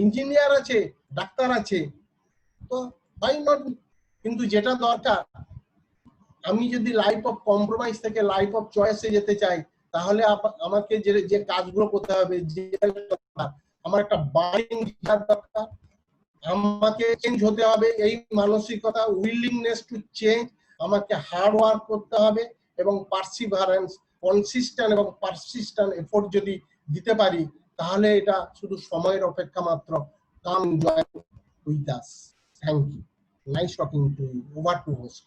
ইঞ্জিনিয়ার আছে, ডাক্তার আছে। তো ভাই নট, কিন্তু যেটা দরকার, আমি যদি লাইফ অফ কম্প্রোমাইজ থেকে লাইফ অফ চয়েসে যেতে চাই, তাহলে আমাকে যে কাজগুলো করতে হবে, যে আমার একটা বার্নিং দরকার, আমাকে চেঞ্জ হতে হবে, এই মানসিকতা, উইলিংনেস টু চেঞ্জ, আমাকে হার্ড ওয়ার্ক করতে হবে, এবং পারসিভারেন্স, কনসিস্টেন্ট এবং পারসিস্টেন্ট এফোর্ট যদি দিতে পারি, তাহলে এটা শুধু সময়ের অপেক্ষা মাত্র। Come join with us. Thank you, nice talking to you. Over to host.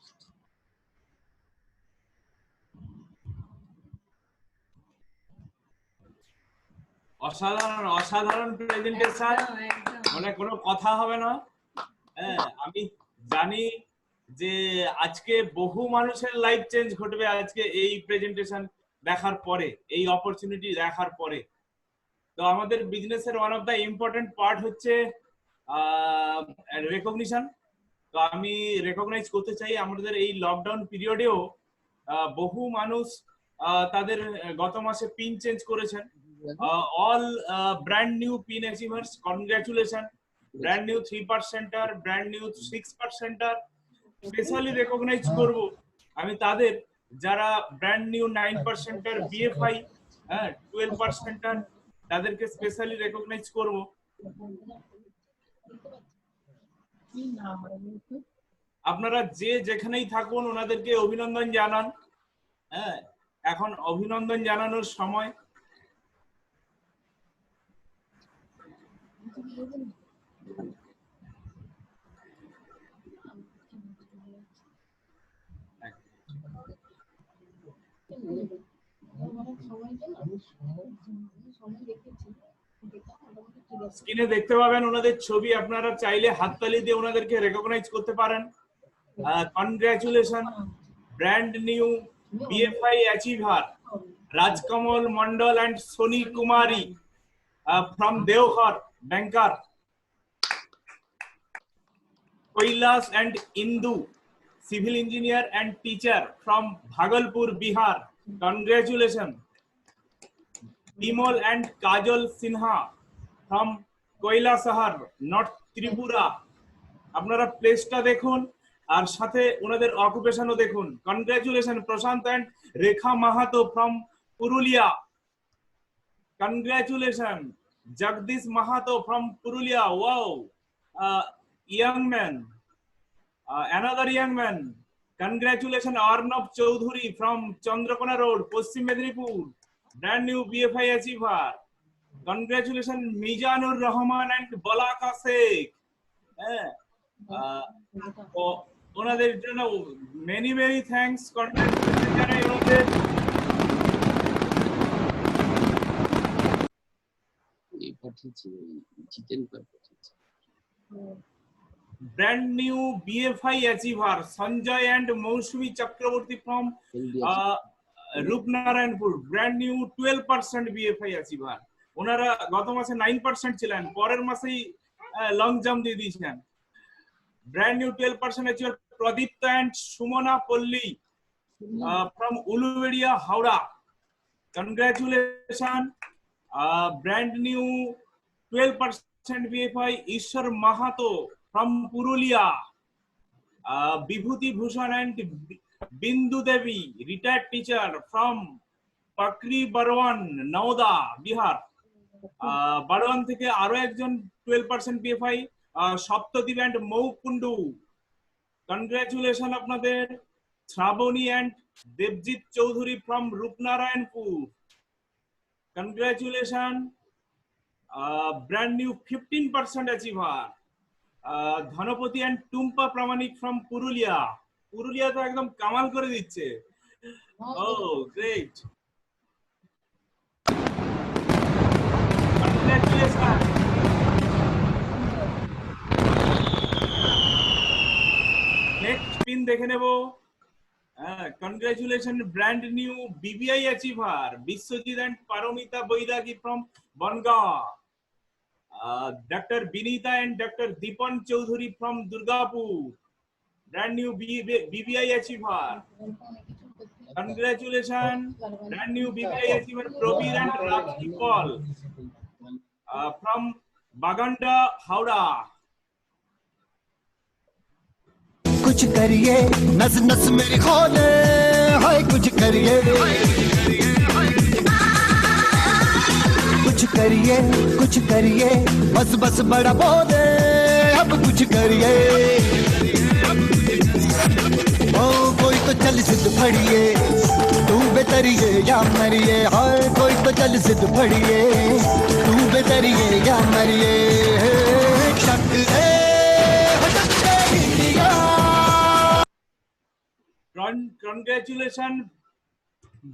অসাধারণ অসাধারণ প্রেজেন্টেশন, মানে কোনো কথা হবে না। হ্যাঁ, আমি জানি যে আজকে বহু মানুষের লাইফ চেঞ্জ ঘটবে আজকে এই প্রেজেন্টেশন দেখার পরে, এই অপরচুনিটি দেখার পরে। তো আমাদের বিজনেসের one of the important part হচ্ছে রেকগনিশন। তো আমি রেকগনাইজ করতে চাই আমাদের এই লকডাউন পিরিয়ডেও বহু মানুষ তাদের গত মাসে পিন চেঞ্জ করেছেন। all brand new pin achievers, congratulations. Brand new 3%er, brand new 6%er, specially recognise করব আমি তাদের যারা ব্র্যান্ড নিউ 9%er বিএফআই, হ্যাঁ 12%er, তাদেরকে স্পেশালি রেকগনাইজ করব। আপনারা যে যেখানেই থাকুন ওনাদেরকে অভিনন্দন জানান। হ্যাঁ, এখন অভিনন্দন জানানোর সময়। স্ক্রিনে দেখতে পাবেন ওনাদের ছবি, আপনারা চাইলে হাততালি দিয়ে ওনাদেরকে রেকগনাইজ করতে পারেন। Congratulation brand new BFI achiever Rajkamal Mandal and Soni Kumari from Deoghar, banker. Kailash and Indu, civil engineer and teacher from Bhagalpur, Bihar. Congratulations. Bimal and Kajal Sinha from Koilashahar, North Tripura. আপনারা প্লেসটা দেখুন আর সাথে ওনাদের অকুপেশনও দেখুন। Congratulation Prashant and Rekha Mahato from Purulia. Congratulation Jagdish Mahato from Purulia. Wow, young man, another young man. Congratulations Arnab Chaudhary from Chandrakona Road, Paschim Medinipur, brand new BFI achiever. Congratulations Mizanur Rahman and Balaka Sheikh. ওনাদের জন্য many many thanks, congratulation জানাই ওনাদের। এই পাঠিয়েছি, জিতেন পাঠিয়েছি। Brand new BFI achiever Sanjay and Mousmi Chakraborty from Rupnarayanpur, brand new 12% BFI achiever. ওনারা গত মাসে 9% ছিলেন, পরের মাসেই লং জাম্প দিয়ে দিয়েছেন। Brand new 12% achiever Pradipta and Sumana Polli from Ulubedia, Howrah. Congratulations. Brand new 12% BFI Ishwar Mahato from Purulia. Vibhuti Bhushan and Bindu Devi, retired teacher from Pakri Barwan, Nauda, Bihar. Barwan থেকে আরো একজন 12% BFI Saptadwip and Moukundu. Congratulation আপনাদের। Shrabani and Debjit Chowdhury from Rupnarayanpur. Congratulation. brand new 15% achiever Dhanpati and Tumpa Pramanik from Purulia. Purulia তো একদম কামাল করে দিচ্ছে। Oh, great. Congratulations. Next pin দেখে নেব। Congratulations, brand new BBI achiever Biswajit and Paramita Bairagi from Bongaon. Dr. Binita and Dr. Dipan Chaudhary from Durgapur, brand new BBI achiever. Congratulations, brand new BBI achiever Probir and Rakhi Paul from Baganda, Howrah. कुछ करिए नस नस मेरी खोले, हाय कुछ करिए, कुछ करिए, कुछ करिए, बस बस बड़ा बोले, अब कुछ करिए। ओ कोई तो चल सिद्ध फड़िए, तू बेतरिए या मरिए, हाय कोई तो चल सिद्ध फड़िए, तू बेतरिए या मरिए। शक है Congratulations,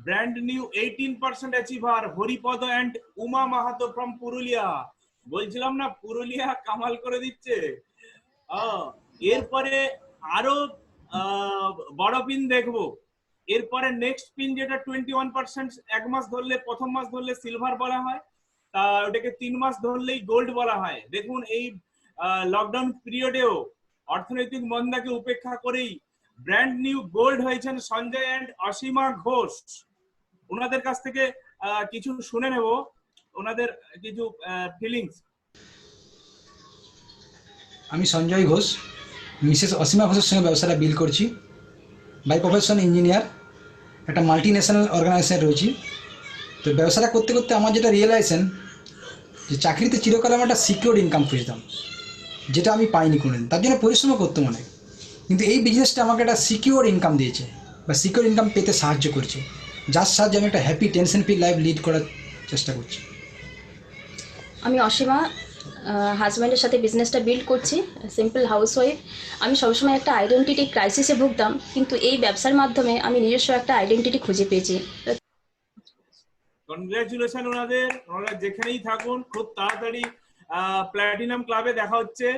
brand new 18% achiever Horipada and Uma Mahato from Purulia. বলছিলাম না পুরুলিয়া কামাল করে দিচ্ছে। এরপরে আরো বড় পিন দেখবো। এরপরে নেক্সট পিন যেটা 21%, এক মাস ধরলে, প্রথম মাস ধরলে সিলভার বলা হয়, তা ওটাকে 3 মাস ধরলেই গোল্ড বলা হয়। দেখুন এই লকডাউন পিরিয়ডেও অর্থনৈতিক মন্দাকে উপেক্ষা করেই ব্র্যান্ড নিউ গোল্ড হয়েছেন সঞ্জয় এন্ড অসীমা ঘোষ। ওনাদের কাছ থেকে কিছু শুনে নেব, ওনাদের কিছু ফিলিংস। আমি সঞ্জয় ঘোষ, মিসেস অসীমা ঘোষের সঙ্গে ব্যবসাটা বিল করছি। বাই প্রফেশন ইঞ্জিনিয়ার, একটা মাল্টি ন্যাশনাল অর্গানাইজেশন রয়েছি। তো ব্যবসাটা করতে করতে আমার যেটা রিয়েলাইজেশন, যে চাকরিতে চিরকাল আমার একটা সিকিউর ইনকাম খুঁজতাম, যেটা আমি পাইনি কোনোদিন। তার জন্য পরিশ্রম করতাম অনেক, কিন্তু এই বিজনেসটা আমাকে একটা সিকিউর ইনকাম দিয়েছে বা সিকিউর ইনকাম পেতে সাহায্য করছে, যার সাহায্যে আমি একটা happy tension free life lead করার চেষ্টা করছি। আমি অসীমা, হাজব্যান্ডের সাথে বিজনেসটা বিল্ড করছি, সিম্পল হাউসওয়াইফ। আমি সবসময় একটা আইডেন্টিটি ক্রাইসিসে ভুগতাম, কিন্তু এই ব্যবসার মাধ্যমে আমি নিজস্ব একটা আইডেন্টিটি খুঁজে পেয়েছি। কনগ্রাচুলেশন ওনাদের। ওনারা যেখানেই থাকুন খুব তাড়াতাড়ি প্ল্যাটিনাম ক্লাবে দেখা হচ্ছে।